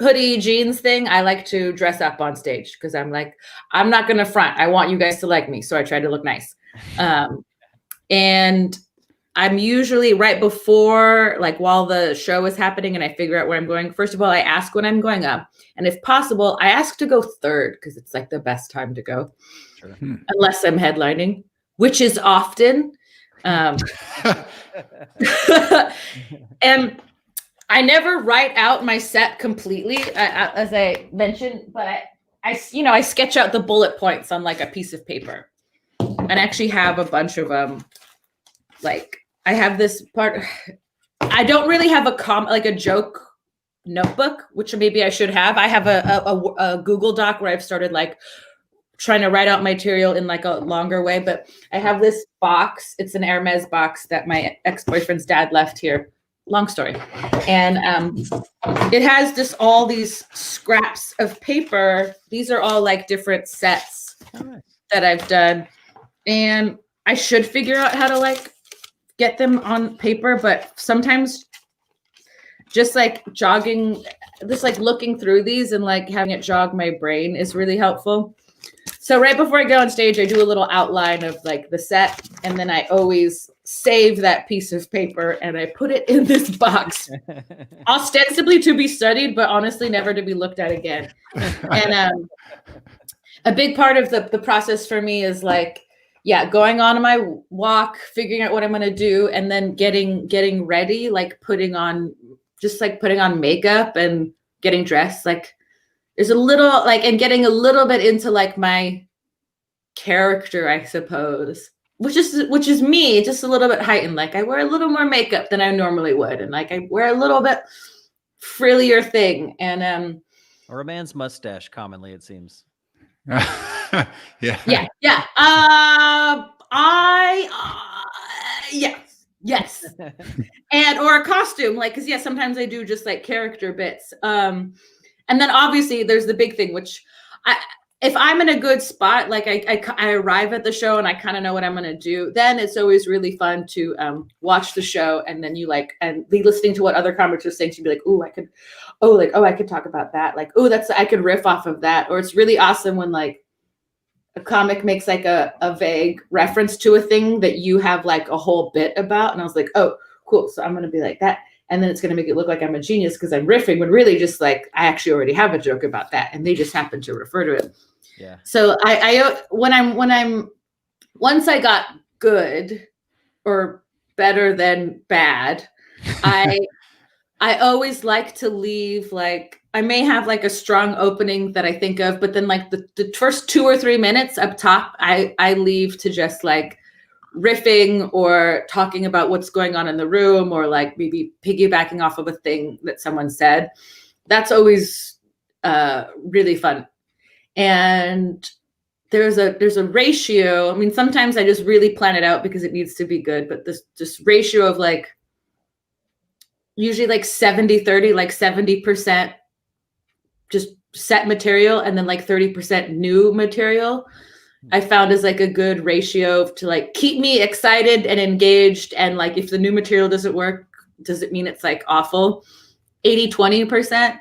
hoodie jeans thing. I like to dress up on stage because I'm like, I'm not going to front. I want you guys to like me. So I try to look nice. And I'm usually right before, like while the show is happening and I figure out where I'm going. First of all, I ask when I'm going up. And if possible, I ask to go third because it's like the best time to go. Sure. Unless I'm headlining, which is often. And I never write out my set completely, as I mentioned, but I sketch out the bullet points on like a piece of paper, and actually have a bunch of them. Like I have this part. I don't really have a joke notebook, which maybe I should have. I have a Google Doc where I've started like trying to write out material in like a longer way, but I have this box. It's an Hermes box that my ex-boyfriend's dad left here. Long story. And it has just all these scraps of paper. These are all like different sets that I've done. And I should figure out how to like get them on paper, but sometimes just like jogging, just like looking through these and like having it jog my brain is really helpful. So right before I go on stage, I do a little outline of like the set, and then I always save that piece of paper and I put it in this box, ostensibly to be studied, but honestly never to be looked at again. And a big part of the process for me is like, going on my walk, figuring out what I'm going to do, and then getting ready, like putting on makeup and getting dressed. Like there's a little like, and getting a little bit into like my character, I suppose, which is me, just a little bit heightened. Like I wear a little more makeup than I normally would. And like I wear a little bit frillier thing. And or a man's mustache, commonly, it seems. Yeah. Yes. And or a costume, like, because sometimes I do just like character bits. And then obviously there's the big thing, which if I'm in a good spot, like I arrive at the show and I kind of know what I'm going to do, then it's always really fun to watch the show. And then you like, and be listening to what other comics are saying, to be like, I could talk about that. Like, I could riff off of that. Or it's really awesome when like a comic makes like a vague reference to a thing that you have like a whole bit about. And I was like, oh, cool. So I'm going to be like that. And then it's going to make it look like I'm a genius because I'm riffing, when really just like, I actually already have a joke about that. And they just happen to refer to it. Yeah. So once I got good or better than bad, I always like to leave, like, I may have like a strong opening that I think of, but then like the first 2 or 3 minutes up top, I leave to just like riffing or talking about what's going on in the room, or like maybe piggybacking off of a thing that someone said. That's always really fun. And there's a ratio. I mean, sometimes I just really plan it out because it needs to be good, but this just ratio of like, usually like 70-30, like 70% just set material and then like 30% new material, I found is like a good ratio to like keep me excited and engaged. And like, if the new material doesn't work, does it mean it's like awful? 80-20%.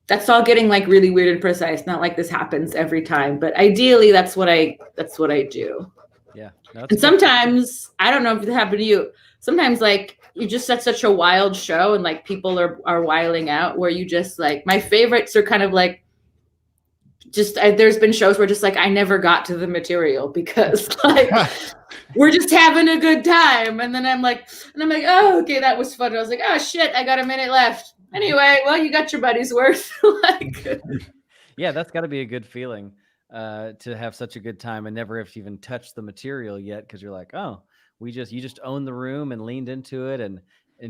That's all getting like really weird and precise. Not like this happens every time, but ideally that's what I do. Yeah. And sometimes, I don't know if it happened to you, sometimes like you just set such a wild show and like people are wiling out, where you just like, my favorites are kind of like, just there's been shows where just like I never got to the material because like we're just having a good time, and then I'm like, oh, okay, that was fun. I was like, oh shit, I got a minute left. Anyway, well, you got your buddy's worth. Like, yeah, that's got to be a good feeling to have such a good time and never have to even touched the material yet, because you're like, oh, you just owned the room and leaned into it, and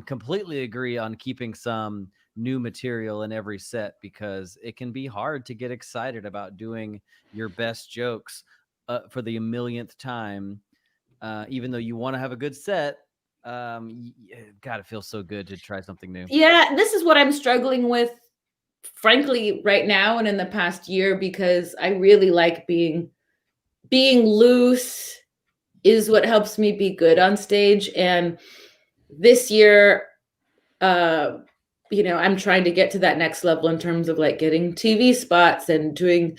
completely agree on keeping some new material in every set, because it can be hard to get excited about doing your best jokes for the millionth time, even though you want to have a good set. God, it feels so good to try something new. Yeah, this is what I'm struggling with, frankly, right now and in the past year, because I really like being loose is what helps me be good on stage. And this year, I'm trying to get to that next level in terms of like getting TV spots and doing,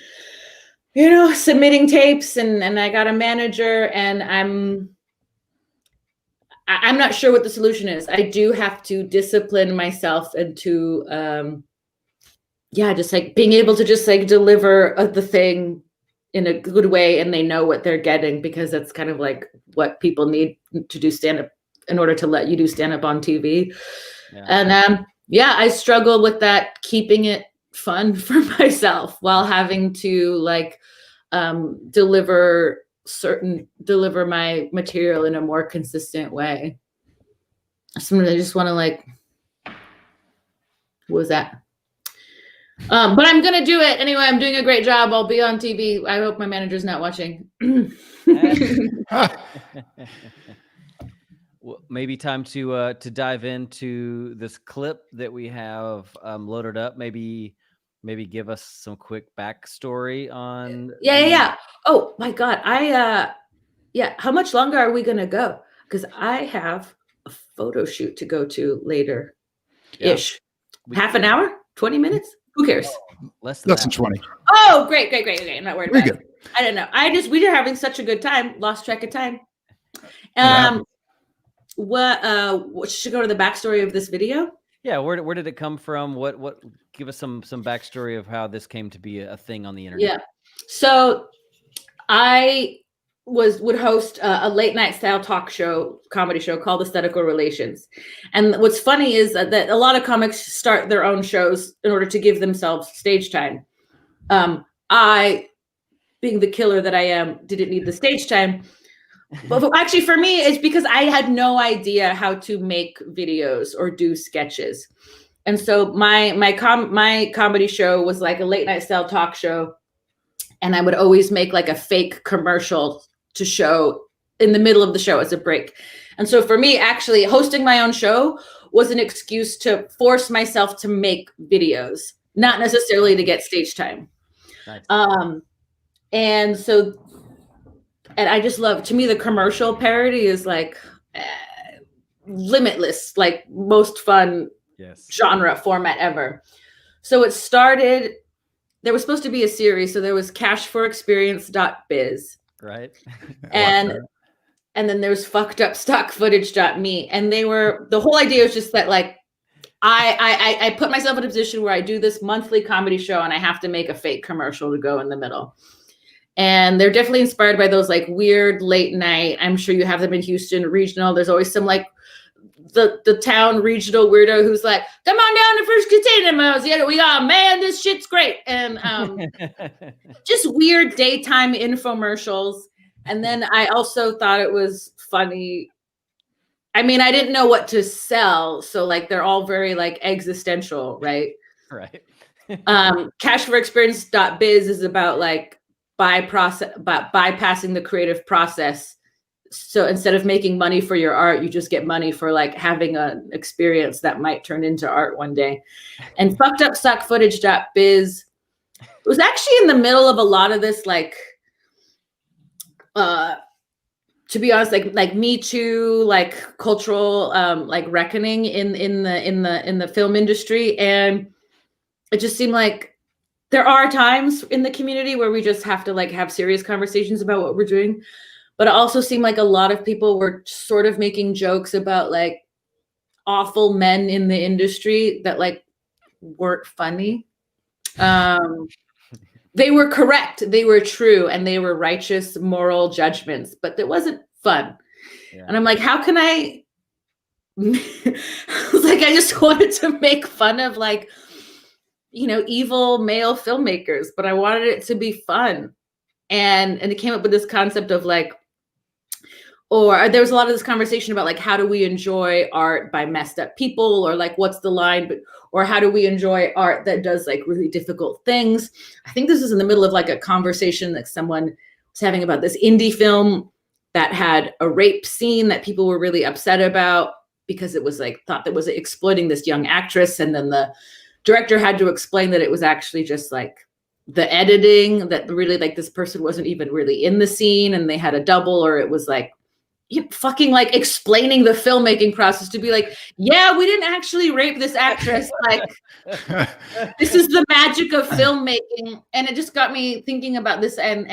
submitting tapes, and I got a manager, and I'm not sure what the solution is. I do have to discipline myself into, just like being able to just like deliver the thing in a good way and they know what they're getting, because that's kind of like what people need to do stand-up in order to let you do stand-up on TV. Yeah. And I struggle with that, keeping it fun for myself while having to like deliver my material in a more consistent way. Sometimes I just want to like, what was that? But I'm gonna do it anyway. I'm doing a great job. I'll be on TV. I hope my manager's not watching. Well, maybe time to dive into this clip that we have loaded up. Maybe give us some quick backstory on. Yeah. Oh my God. How much longer are we gonna go? Because I have a photo shoot to go to later. Ish. Half an hour? 20 minutes? Who cares? Less than 20. Oh, great. Okay, I'm not worried about We're good. it. I don't know. We were having such a good time. Lost track of time. What should go to the backstory of this video? Yeah, where did it come from? What give us some backstory of how this came to be a thing on the internet. Yeah. So I would host a late night style comedy show called Aesthetical Relations. And what's funny is that a lot of comics start their own shows in order to give themselves stage time. I, being the killer that I am, didn't need the stage time. But actually for me, it's because I had no idea how to make videos or do sketches. And so my comedy show was like a late night style talk show. And I would always make like a fake commercial to show in the middle of the show as a break. And so for me, actually hosting my own show was an excuse to force myself to make videos, not necessarily to get stage time. Nice. And I just love, to me, the commercial parody is like limitless, like most fun genre format ever. So it started, there was supposed to be a series. So there was cashforexperience.biz. Right. And then there's fuckedupstockfootage.me. And the whole idea was just that like, I put myself in a position where I do this monthly comedy show and I have to make a fake commercial to go in the middle. And they're definitely inspired by those like weird late night. I'm sure you have them in Houston regional. There's always some like the town regional weirdo who's like, come on down to First Container Mills. Yeah, we got, man, this shit's great. And just weird daytime infomercials. And then I also thought it was funny. I mean, I didn't know what to sell. So like, they're all very like existential, right? Right. Cashforexperience.biz is about like bypassing the creative process. So instead of making money for your art, you just get money for like having an experience that might turn into art one day. And fuckedupstockfootage.biz was actually in the middle of a lot of this, like, to be honest, like Me Too, like cultural, like reckoning in the film industry. And it just seemed like there are times in the community where we just have to like have serious conversations about what we're doing. But it also seemed like a lot of people were sort of making jokes about like awful men in the industry that like weren't funny. They were correct, they were true, and they were righteous moral judgments, but it wasn't fun. Yeah. And I'm like, how can I I just wanted to make fun of like, you know, evil male filmmakers, but I wanted it to be fun. And it came up with this concept of like, or there was a lot of this conversation about like, how do we enjoy art by messed up people, or like, what's the line, or how do we enjoy art that does like really difficult things? I think this is in the middle of like a conversation that someone was having about this indie film that had a rape scene that people were really upset about because it was like thought that was exploiting this young actress. And then the director had to explain that it was actually just like the editing, that really like this person wasn't even really in the scene and they had a double, or it was like fucking like explaining the filmmaking process to be like, yeah, we didn't actually rape this actress. Like, this is the magic of filmmaking. And it just got me thinking about this, and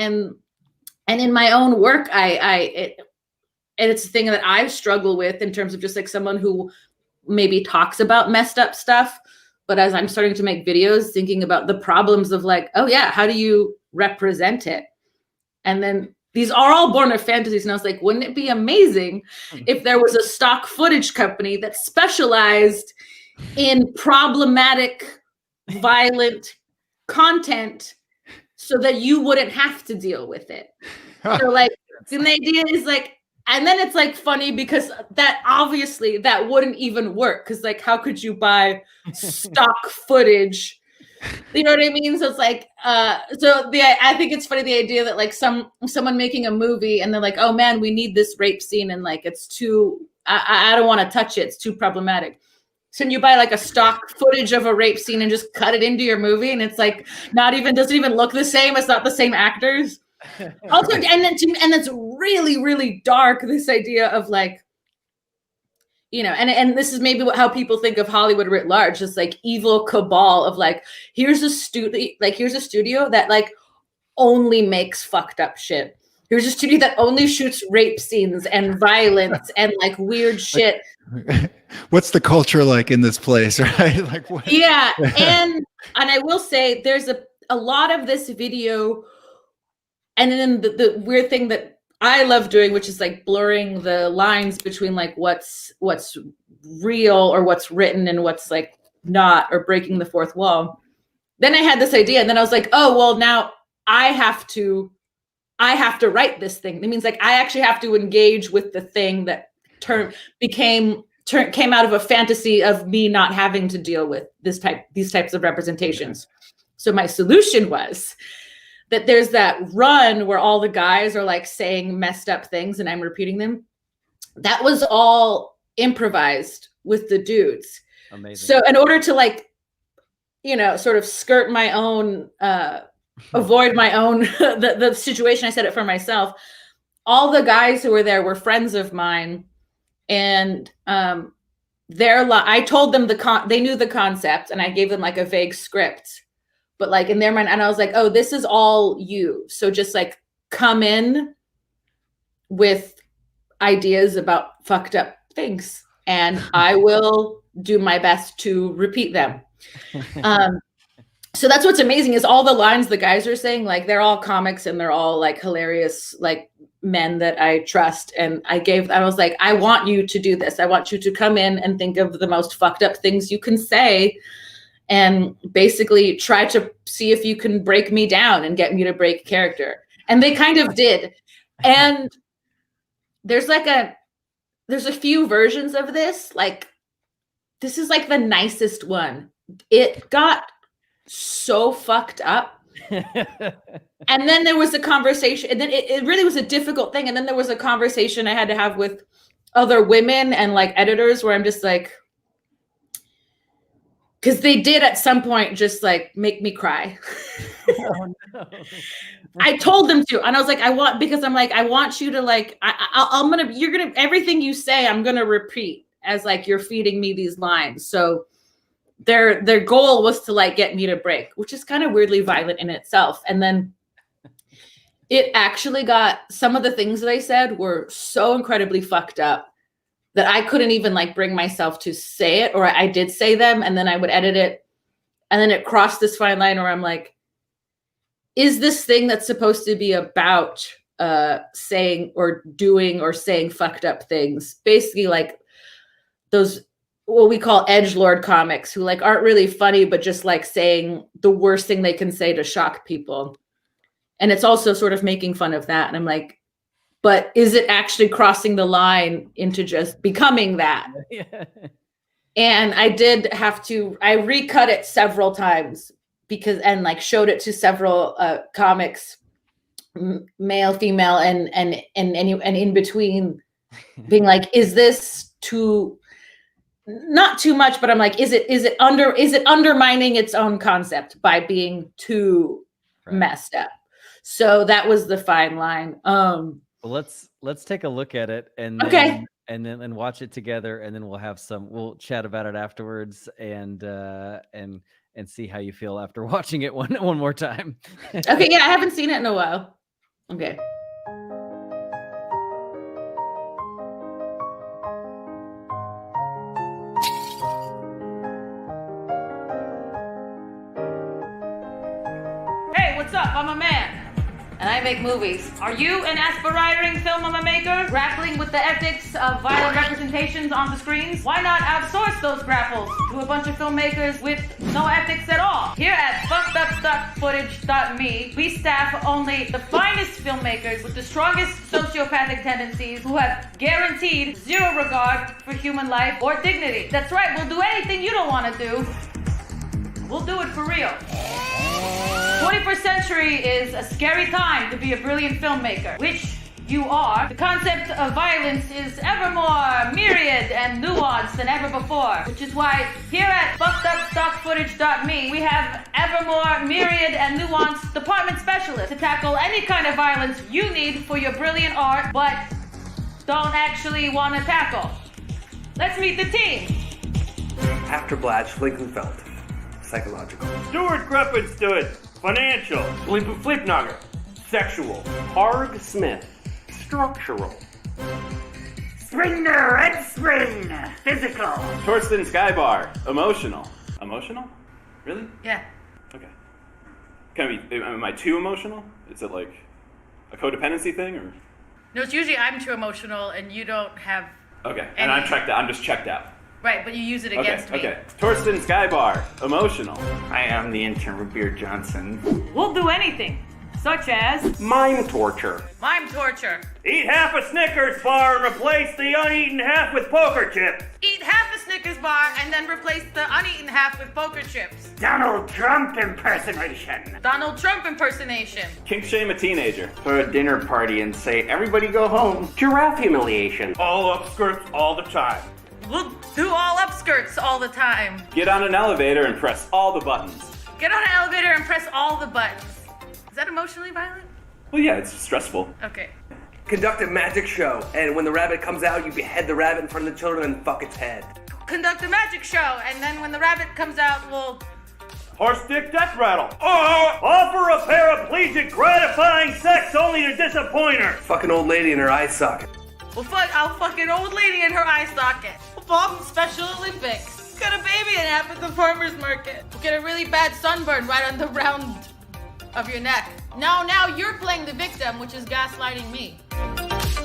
in my own work, and it's a thing that I struggle with in terms of just like someone who maybe talks about messed up stuff. But as I'm starting to make videos, thinking about the problems of like, oh yeah, how do you represent it? And then these are all born of fantasies. And I was like, wouldn't it be amazing if there was a stock footage company that specialized in problematic, violent content so that you wouldn't have to deal with it? So like, and the idea is like, and then it's like funny because that obviously that wouldn't even work. Cause like, how could you buy stock footage? You know what I mean? So it's like, I think it's funny, the idea that like someone making a movie and they're like, oh man, we need this rape scene. And like, it's too, I don't want to touch it. It's too problematic. So you buy like a stock footage of a rape scene and just cut it into your movie. And it's like, doesn't even look the same. It's not the same actors. Also, and it's really, really dark, this idea of like, you know, and this is maybe how people think of Hollywood writ large, this like evil cabal of like, here's a studio that like only makes fucked up shit. Here's a studio that only shoots rape scenes and violence and like weird shit. What's the culture like in this place, right? Like what? Yeah, and I will say there's a lot of this video, and then the weird thing that I love doing, which is like blurring the lines between like what's real or what's written and what's like not, or breaking the fourth wall. Then I had this idea, and then I was like, oh, well, now I have to write this thing. It means like I actually have to engage with the thing that came out of a fantasy of me not having to deal with these types of representations. So my solution was that there's that run where all the guys are like saying messed up things and I'm repeating them. That was all improvised with the dudes. Amazing. So in order to like, you know, sort of skirt my own, avoid my own, the situation, I said it for myself. All the guys who were there were friends of mine, and I told them they knew the concept, and I gave them like a vague script. But like in their mind, and I was like, oh, this is all you. So just like come in with ideas about fucked up things and I will do my best to repeat them. So that's what's amazing is all the lines the guys are saying, like they're all comics and they're all like hilarious, like men that I trust. And I was like, I want you to do this. I want you to come in and think of the most fucked up things you can say and basically try to see if you can break me down and get me to break character. And they kind of did. And there's a few versions of this. Like, this is like the nicest one. It got so fucked up. And then there was a conversation, and then it really was a difficult thing. And then there was a conversation I had to have with other women and like editors where I'm just like, because they did at some point just like make me cry. Oh, no. I told them to, and I was like, I want you to like, everything you say, I'm gonna repeat as like you're feeding me these lines. So their goal was to like get me to break, which is kind of weirdly violent in itself. And then it actually got, some of the things that I said were so incredibly fucked up that I couldn't even like bring myself to say it, or I did say them and then I would edit it. And then it crossed this fine line where I'm like, is this thing that's supposed to be about saying or doing or saying fucked up things, basically like those, what we call edgelord comics who like aren't really funny, but just like saying the worst thing they can say to shock people. And it's also sort of making fun of that. And I'm like, but is it actually crossing the line into just becoming that? Yeah. And I did have to, I recut it several times and like showed it to several comics, male, female, and in between, being like, is this not too much, but I'm like, is it undermining its own concept by being too messed up? So that was the fine line. Well, let's take a look at it and okay. and watch it together, and then we'll chat about it afterwards and see how you feel after watching it one more time. Okay, yeah, I haven't seen it in a while. Okay. Hey, what's up? I'm a man. and I make movies. Are you an aspiring filmmaker grappling with the ethics of violent representations on the screens? Why not outsource those grapples to a bunch of filmmakers with no ethics at all? Here at fuckedupstockfootage.me, we staff only the finest filmmakers with the strongest sociopathic tendencies who have guaranteed zero regard for human life or dignity. That's right, we'll do anything you don't want to do. We'll do it for real. 21st century is a scary time to be a brilliant filmmaker, which you are. The concept of violence is ever more myriad and nuanced than ever before, which is why here at fuckedupstockfootage.me, we have ever more myriad and nuanced department specialists to tackle any kind of violence you need for your brilliant art, but don't actually want to tackle. Let's meet the team. After Blatch, Flinkenfeld. Psychological. Stuart Greppenstood, financial. Flipnogger, sexual. Harg Smith, structural. Springer and Spring, physical. Torsten Skybar, emotional. Emotional? Really? Yeah. Okay. Am I too emotional? Is it like a codependency thing or? No, it's usually I'm too emotional and you don't have. Okay, and I'm checked out. I'm just checked out. Right, but you use it against me. Okay. Torsten Skybar, emotional. I am the intern with Beard Johnson. We'll do anything, such as Mime torture. mime torture. Eat half a Snickers bar and replace the uneaten half with poker chips. Eat half a Snickers bar and then replace the uneaten half with poker chips. Donald Trump impersonation. Donald Trump impersonation. Kink shame a teenager. Throw a dinner party and say, everybody go home. Giraffe humiliation. All upskirts all the time. We'll do all upskirts all the time. Get on an elevator and press all the buttons. Get on an elevator and press all the buttons. Is that emotionally violent? Well, yeah, it's stressful. Okay. Conduct a magic show, and when the rabbit comes out, you behead the rabbit in front of the children and fuck its head. Conduct a magic show, and then when the rabbit comes out, we'll... Horse dick death rattle. Offer a paraplegic gratifying sex only to disappoint her. Fuck an old lady in her eye socket. I'll fuck an old lady in her eye socket. We'll bomb Special Olympics. Got a baby in half at the farmer's market. We'll get a really bad sunburn right on the round of your neck. Now you're playing the victim, which is gaslighting me.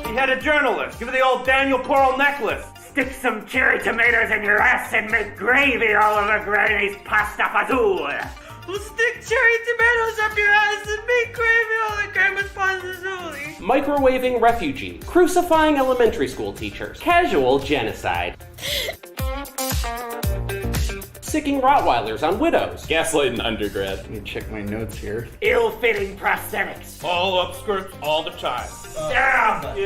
He had a journalist. Give her the old Daniel Pearl necklace. Stick some cherry tomatoes in your ass and make gravy all over Granny's pasta fazool. We'll stick cherry tomatoes up your ass and make gravy all the grandma's pazzazuli. Microwaving refugee, crucifying elementary school teachers, casual genocide. Sicking Rottweilers on widows. Gaslighting undergrad. Let me check my notes here. Ill-fitting prosthetics. All upskirts all the time. Stab!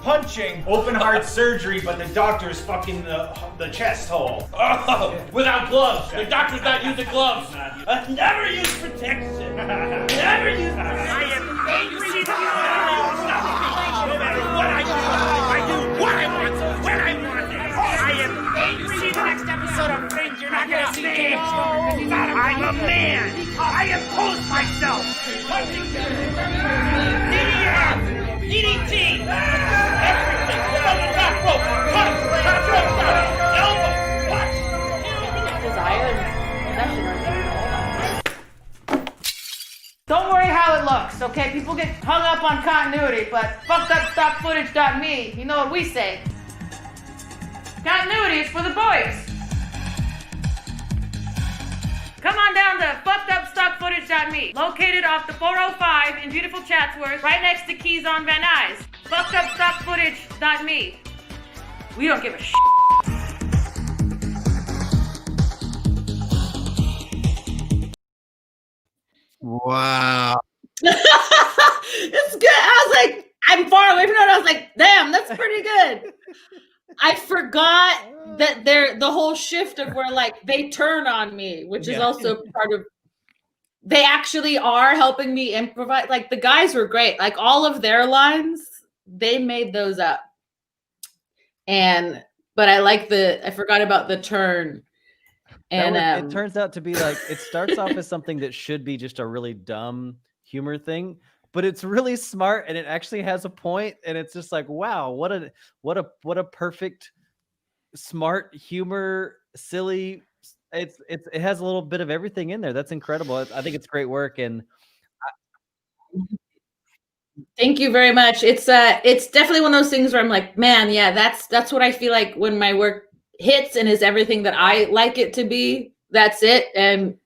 Punching, open heart surgery, but the doctor's fucking the chest hole. Without gloves. The doctor's not using gloves. Never use protection. Never use protection. I am angry that No matter what I do what I want, when I want it. I am angry. See the next episode of Fringe, you're not gonna see me. I'm a man. I impose myself. DDT! Everything! From the top rope! Cut! Top rope! Elbow! What? Don't worry how it looks, okay? People get hung up on continuity, but fuckedupstockfootage.me, you know what we say. Continuity is for the boys. Come on down to fuckedupstockfootage.me, located off the 405 in beautiful Chatsworth, right next to Keys on Van Nuys. Fuckedupstockfootage.me. We don't give a shit. Wow. It's good. I was like, I'm far away from it. I was like, damn, that's pretty good. I forgot that the whole shift of where like they turn on me, which is also part of. They actually are helping me improvise. Like the guys were great. Like all of their lines, they made those up. But I forgot about the turn. And it turns out to be like, it starts off as something that should be just a really dumb humor thing, but it's really smart and it actually has a point, and it's just like, wow, what a perfect, smart humor, silly. It has a little bit of everything in there. That's incredible. I think it's great work, and Thank you very much. It's definitely one of those things where I'm like, man, yeah, that's what I feel like when my work hits and is everything that I like it to be. That's it, and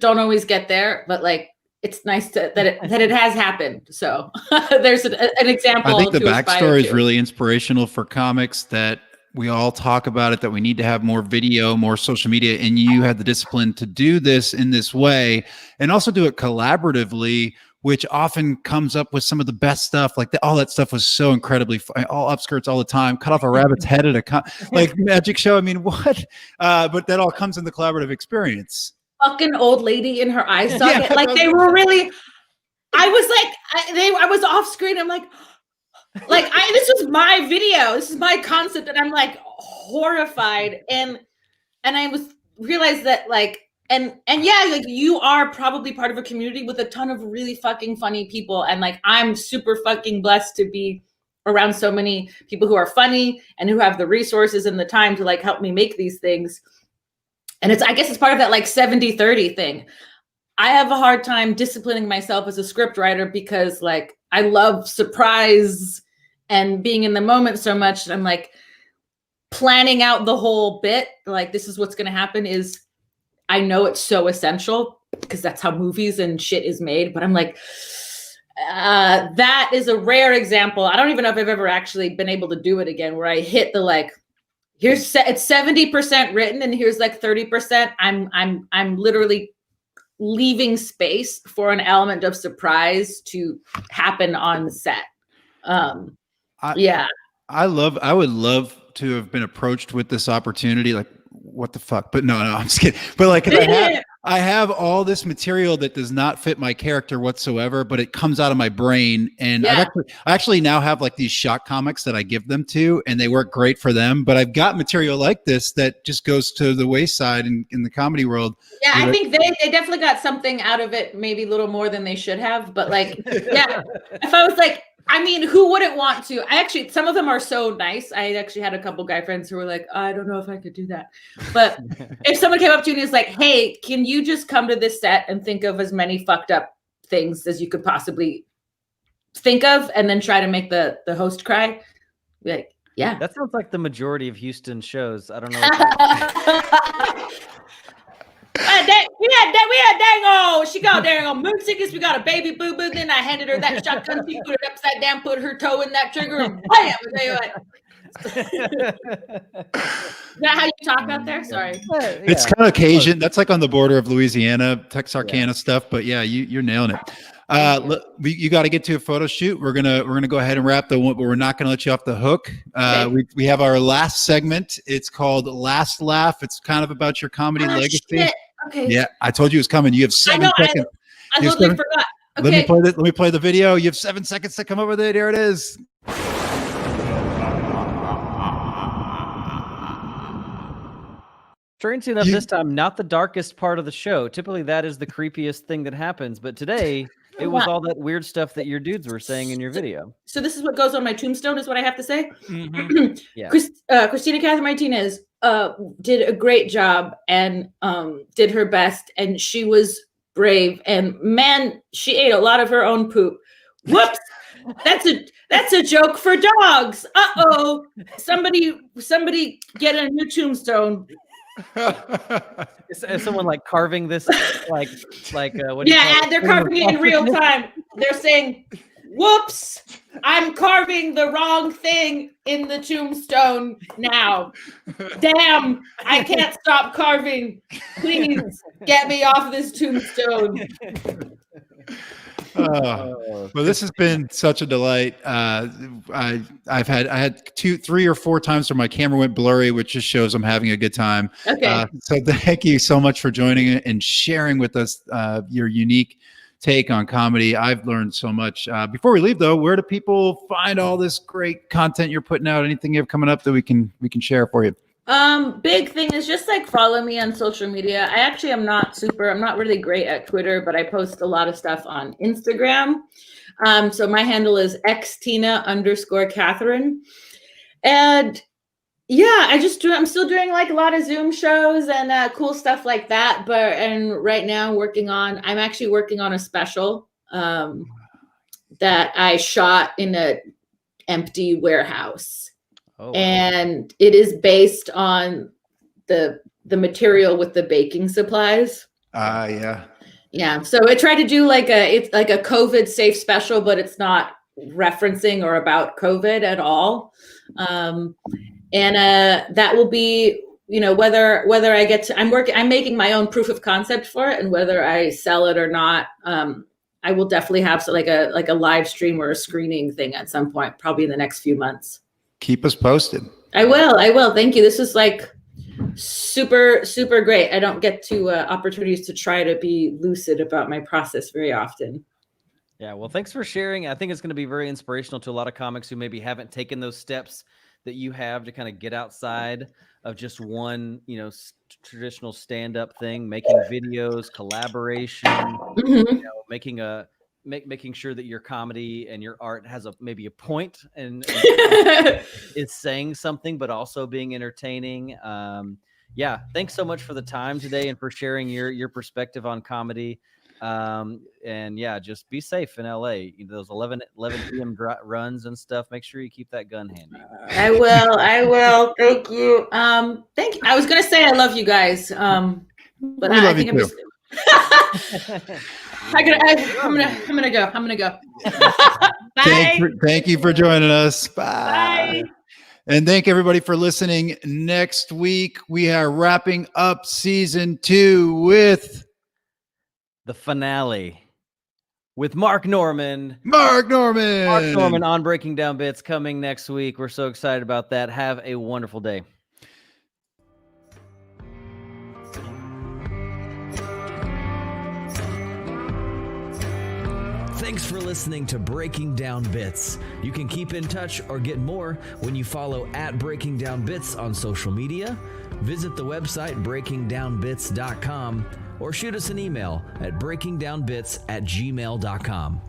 don't always get there, but like it's nice that it has happened. So there's an example. I think the to aspire backstory is to. really inspirational for comics, that we all talk about it, that we need to have more video, more social media, and you had the discipline to do this in this way and also do it collaboratively, which often comes up with some of the best stuff. Like all that stuff was so incredibly fun, all upskirts all the time, cut off a rabbit's head at a like magic show. I mean, what? But that all comes in the collaborative experience. Fucking old lady in her eye socket. Like they were really, I was like, I was off screen. I'm like this was my video. This is my concept. And I'm like horrified. And I was realized that like, and yeah, like you are probably part of a community with a ton of really fucking funny people. And like, I'm super fucking blessed to be around so many people who are funny and who have the resources and the time to like help me make these things. And I guess it's part of that like 70-30 thing. I have a hard time disciplining myself as a script writer because like I love surprise and being in the moment so much. And I'm like planning out the whole bit. Like this is what's going to happen is I know it's so essential because that's how movies and shit is made. But I'm like, that is a rare example. I don't even know if I've ever actually been able to do it again where I hit the like, it's 70% written and here's like 30%. I'm literally leaving space for an element of surprise to happen on set. Yeah. I would love to have been approached with this opportunity. Like, what the fuck? But no, I'm just kidding. But like, I have all this material that does not fit my character whatsoever, but it comes out of my brain. And I actually now have like these shot comics that I give them to, and they work great for them. But I've got material like this that just goes to the wayside in the comedy world. Yeah, I think they definitely got something out of it, maybe a little more than they should have. But like, yeah, if I was like, I mean, who wouldn't want to? Some of them are so nice. I actually had a couple guy friends who were like, I don't know if I could do that. But if someone came up to you and was like, hey, can you just come to this set and think of as many fucked up things as you could possibly think of and then try to make the host cry? Be like, yeah. That sounds like the majority of Houston shows. I don't know. We had dango. She got dango moon sickness. We got a baby boo boo. Then I handed her that shotgun. She put it upside down, put her toe in that trigger, and bam! Is that how you talk out there? Sorry. It's kind of Cajun. That's like on the border of Louisiana, Texarkana stuff. But yeah, you're nailing it. You got to get to a photo shoot. We're gonna go ahead and wrap but we're not gonna let you off the hook. We have our last segment. It's called Last Laugh. It's kind of about your comedy legacy. Shit. Okay. Yeah, I told you it was coming. You have 7 seconds. I totally forgot. Okay. Let me play the video. You have 7 seconds to come up with it. Here it is. Strangely enough, this time, not the darkest part of the show. Typically, that is the creepiest thing that happens. But today, it was all that weird stuff that your dudes were saying in your video. So this is what goes on my tombstone, is what I have to say? Mm-hmm. Yeah. Christina Catherine Martinez did a great job and did her best. And she was brave. And man, she ate a lot of her own poop. Whoops! That's a joke for dogs. Uh-oh. Somebody get a new tombstone. Is someone like carving this like what they're carving it in real time. They're saying, whoops, I'm carving the wrong thing in the tombstone now. Damn, I can't stop carving. Please get me off this tombstone. Well, this has been such a delight. I had 2, 3, or 4 times where my camera went blurry, which just shows I'm having a good time. Okay. So thank you so much for joining and sharing with us your unique take on comedy. I've learned so much. Before we leave, though, where do people find all this great content you're putting out? Anything you have coming up that we can share for you? Big thing is just like follow me on social media. I'm not really great at Twitter, but I post a lot of stuff on Instagram. So my handle is xtina_Catherine. And yeah, I'm still doing like a lot of Zoom shows and cool stuff like that. And right now I'm actually working on a special. that I shot in a empty warehouse. Oh, And it is based on the material with the baking supplies. Yeah. Yeah. So I tried to do it's like a COVID safe special, but it's not referencing or about COVID at all. And that will be, whether I get to, I'm making my own proof of concept for it, and whether I sell it or not, I will definitely have like a live stream or a screening thing at some point, probably in the next few months. Keep us posted. I will. Thank you. This is like super, super great. I don't get to opportunities to try to be lucid about my process very often. Yeah, well, thanks for sharing. I think it's going to be very inspirational to a lot of comics who maybe haven't taken those steps that you have to kind of get outside of just one, traditional stand-up thing, making videos, collaboration, making sure that your comedy and your art has maybe a point and is saying something, but also being entertaining. Yeah, thanks so much for the time today and for sharing your perspective on comedy. And yeah, just be safe in LA. Those 11 p.m. runs and stuff. Make sure you keep that gun handy. I will. Thank you. Thank you. I was gonna say I love you guys. But I think I'm just. I'm gonna go. Bye. Thank you for joining us. Bye. And thank everybody for listening. Next week we are wrapping up season 2 with the finale with Mark Norman. Mark Norman on Breaking Down Bits coming next week. We're so excited about that. Have a wonderful day. Thanks for listening to Breaking Down Bits. You can keep in touch or get more when you follow @BreakingDownBits on social media, visit the website breakingdownbits.com, or shoot us an email at breakingdownbits@gmail.com.